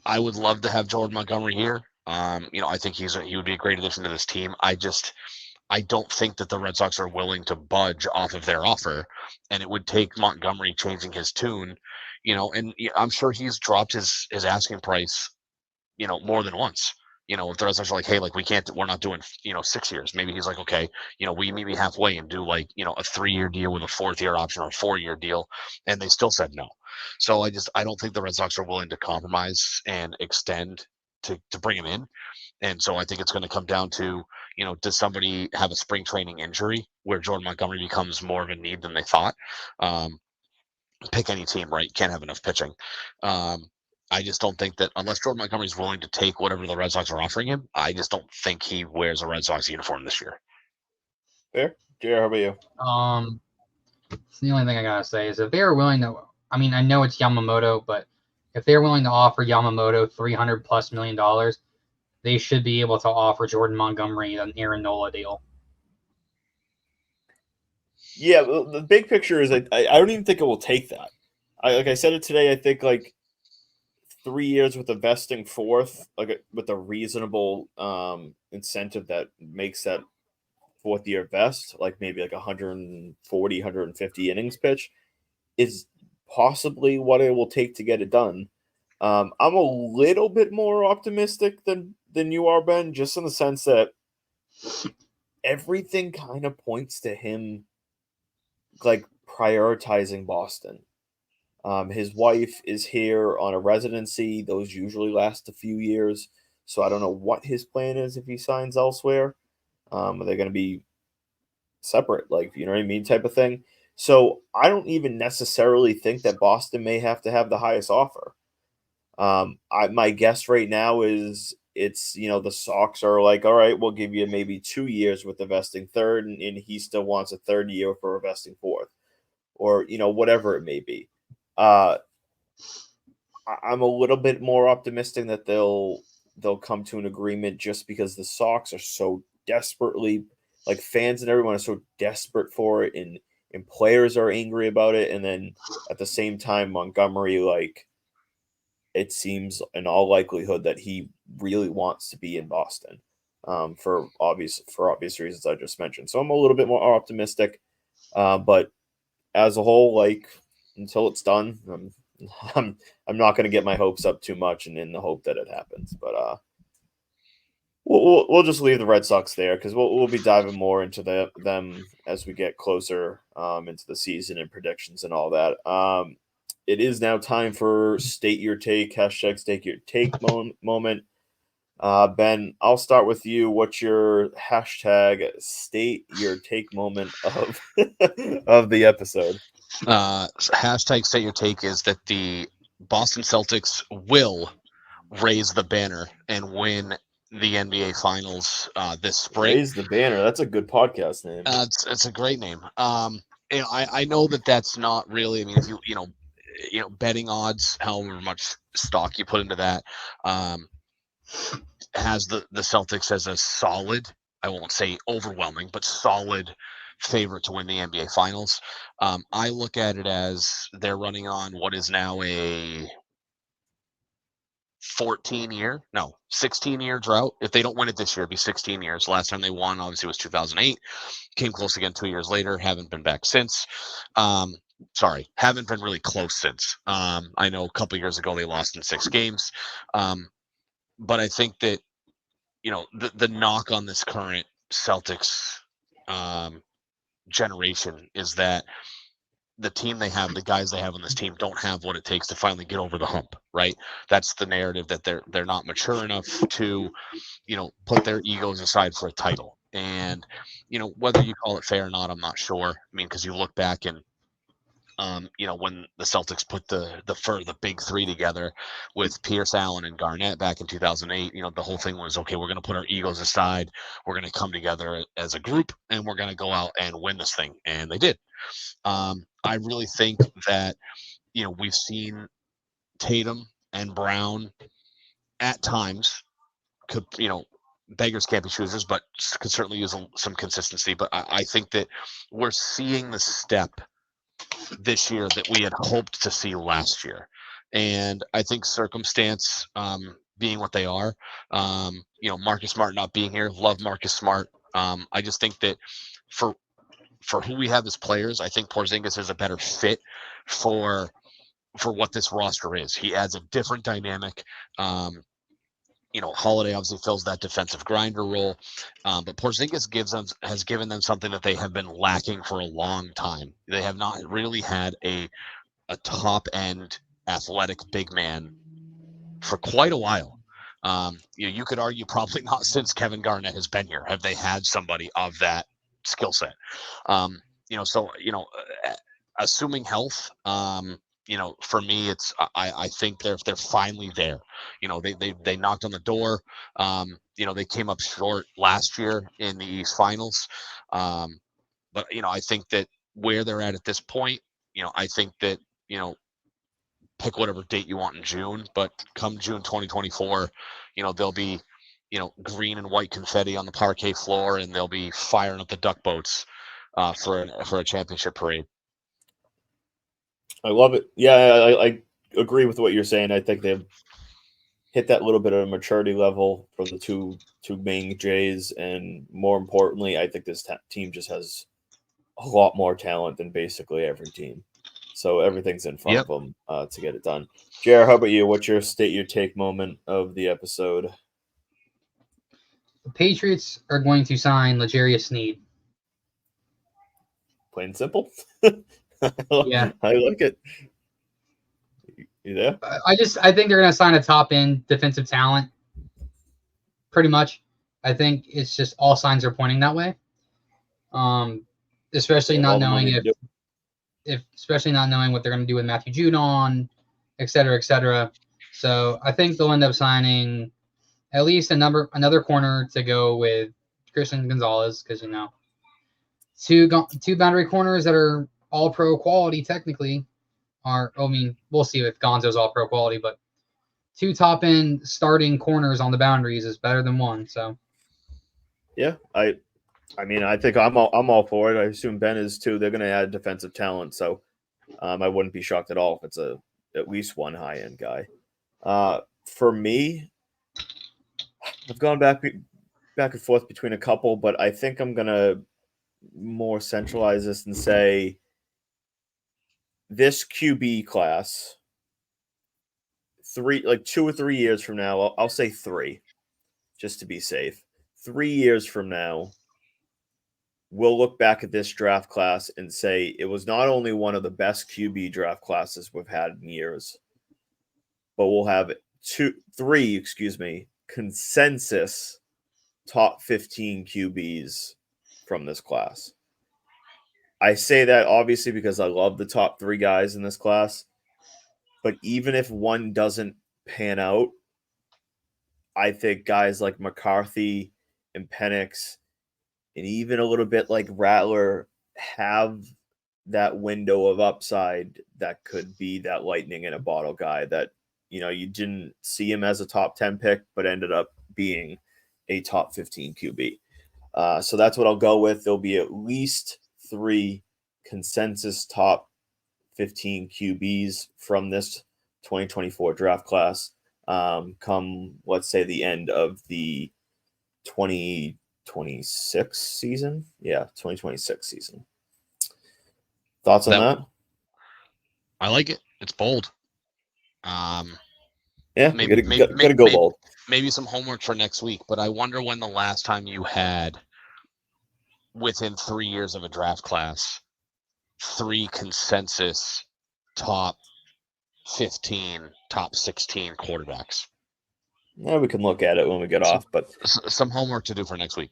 I would love to have Jordan Montgomery here. I think he would be a great addition to this team. I don't think that the Red Sox are willing to budge off of their offer, and it would take Montgomery changing his tune, and I'm sure he's dropped his asking price, more than once. If the Red Sox are like, hey, like we're not doing, 6 years. Maybe he's like, okay, will you meet me halfway and do like, a 3-year deal with a 4th-year option or a 4-year deal? And they still said no. So I don't think the Red Sox are willing to compromise and extend to bring him in. And so I think it's going to come down to, does somebody have a spring training injury where Jordan Montgomery becomes more of a need than they thought? Pick any team, right? You can't have enough pitching. I just don't think that unless Jordan Montgomery is willing to take whatever the Red Sox are offering him, I just don't think he wears a Red Sox uniform this year. Fair. Jared, how about you? The only thing I gotta say is if they're willing to, I mean, I know it's Yamamoto, but if they're willing to offer Yamamoto $300+ million, they should be able to offer Jordan Montgomery an Aaron Nola deal. Yeah, the big picture is I don't even think it will take that. Like I said it today, I think like 3 years with a vesting fourth, like with a reasonable incentive that makes that 4th year vest, like maybe like 140, 150 innings pitch, is possibly what it will take to get it done. I'm a little bit more optimistic than you are, Ben, just in the sense that everything kind of points to him like prioritizing Boston. His wife is here on a residency. Those usually last a few years. So I don't know what his plan is if he signs elsewhere. Are they going to be separate, like, you know what I mean, type of thing? So I don't even necessarily think that Boston may have to have the highest offer. My guess right now is it's, the Sox are like, all right, we'll give you maybe 2 years with the vesting third, and he still wants a 3rd year for a vesting fourth, or, whatever it may be. I'm a little bit more optimistic that they'll come to an agreement just because the Sox are so desperately, like, fans and everyone is so desperate for it, and players are angry about it. And then at the same time, Montgomery, like, it seems in all likelihood that he really wants to be in Boston for obvious reasons I just mentioned. So I'm a little bit more optimistic, but as a whole, like, until it's done, I'm not going to get my hopes up too much and in the hope that it happens. But we'll just leave the Red Sox there because we'll be diving more into them as we get closer into the season and predictions and all that. It is now time for State Your Take, hashtag State Your Take moment. Ben, I'll start with you. What's your hashtag State Your Take moment of of the episode? Hashtag State Your Take is that the Boston Celtics will raise the banner and win the NBA Finals this spring. Raise the banner. That's a good podcast name. It's a great name. I know that's not really. I mean, if betting odds, however much stock you put into that, has the Celtics as a solid, I won't say overwhelming, but solid favorite to win the NBA Finals. I look at it as they're running on what is now a 16-year drought. If they don't win it this year, it'd be 16 years. Last time they won, obviously, was 2008. Came close again 2 years later. Haven't been back since. Haven't been really close since. I know a couple years ago they lost in 6 games. But I think that, the knock on this current Celtics generation is that the team they have, the guys they have on this team, don't have what it takes to finally get over the hump, right? That's the narrative, that they're not mature enough to, put their egos aside for a title. And, whether you call it fair or not, I'm not sure. I mean, because you look back and, when the Celtics put the big 3 together with Pierce, Allen, and Garnett back in 2008, the whole thing was, okay, we're going to put our egos aside. We're going to come together as a group, and we're going to go out and win this thing. And they did. I really think that, we've seen Tatum and Brown at times could, beggars can't be choosers, but could certainly use some consistency. But I think that we're seeing the step this year that we had hoped to see last year. And I think circumstance being what they are, Marcus Smart not being here, love Marcus Smart. I just think that for who we have as players, I think Porzingis is a better fit for what this roster is. He adds a different dynamic. Holiday obviously fills that defensive grinder role, but Porzingis has given them something that they have been lacking for a long time. They have not really had a top end athletic big man for quite a while. You could argue probably not since Kevin Garnett has been here have they had somebody of that skill set. Assuming health, for me, it's I think they're finally there. They knocked on the door. They came up short last year in the East Finals, but I think that where they're at this point, I think that pick whatever date you want in June, but come June 2024, there'll be green and white confetti on the parquet floor, and they'll be firing up the duck boats for a championship parade. I love it. Yeah, I agree with what you're saying. I think they've hit that little bit of a maturity level for the two main Jays, and more importantly, I think this team just has a lot more talent than basically every team. So everything's in front of them to get it done. JR, how about you? What's your state your take moment of the episode? The Patriots are going to sign L'Jarius Sneed. Plain and simple. Yeah, I like it. You there? I think they're going to sign a top end defensive talent. Pretty much, I think it's just all signs are pointing that way. Especially not knowing especially not knowing what they're going to do with Matthew Judon, et cetera, et cetera. So I think they'll end up signing at least another corner to go with Christian Gonzalez, because two boundary corners that are all pro quality technically we'll see if Gonzo's all pro quality, but 2 top end starting corners on the boundaries is better than 1. So yeah, I think I'm all for it. I assume Ben is too. They're going to add defensive talent, so I wouldn't be shocked at all if it's at least one high end guy. For me, I've gone back and forth between a couple, but I think I'm going to more centralize this and say this QB class, 2 or 3 years from now, I'll say 3, just to be safe. 3 years from now, we'll look back at this draft class and say it was not only one of the best QB draft classes we've had in years, but we'll have 3 consensus top 15 QBs from this class. I say that obviously because I love the top 3 guys in this class, but even if one doesn't pan out, I think guys like McCarthy and Penix and even a little bit like Rattler have that window of upside that could be that lightning in a bottle guy that, you didn't see him as a top 10 pick, but ended up being a top 15 QB. So that's what I'll go with. There'll be at least 3 consensus top 15 QBs from this 2024 draft class come, let's say, the end of the 2026 season. Yeah, 2026 season. Thoughts on that? I like it. It's bold. Yeah, maybe gotta go bold. Maybe some homework for next week, but I wonder when the last time you had, within 3 years of a draft class, 3 consensus top 15, top 16 quarterbacks. Yeah, we can look at it when we get off, but some homework to do for next week.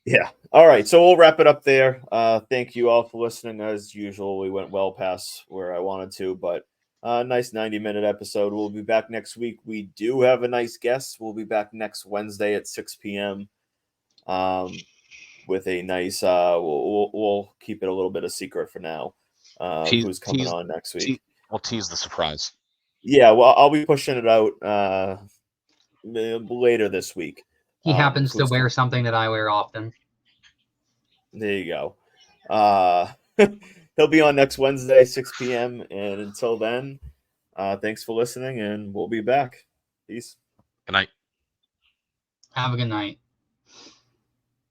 Yeah. All right. So we'll wrap it up there. Thank you all for listening. As usual, we went well past where I wanted to, but nice 90-minute episode. We'll be back next week. We do have a nice guest. We'll be back next Wednesday at 6 p.m. With a nice. We'll keep it a little bit of secret for now. Who's coming on next week? We'll tease the surprise. Yeah. Well, I'll be pushing it out later this week. He happens to wear something that I wear often. There you go. He'll be on next Wednesday, 6 p.m. And until then, thanks for listening, and we'll be back. Peace. Good night. Have a good night.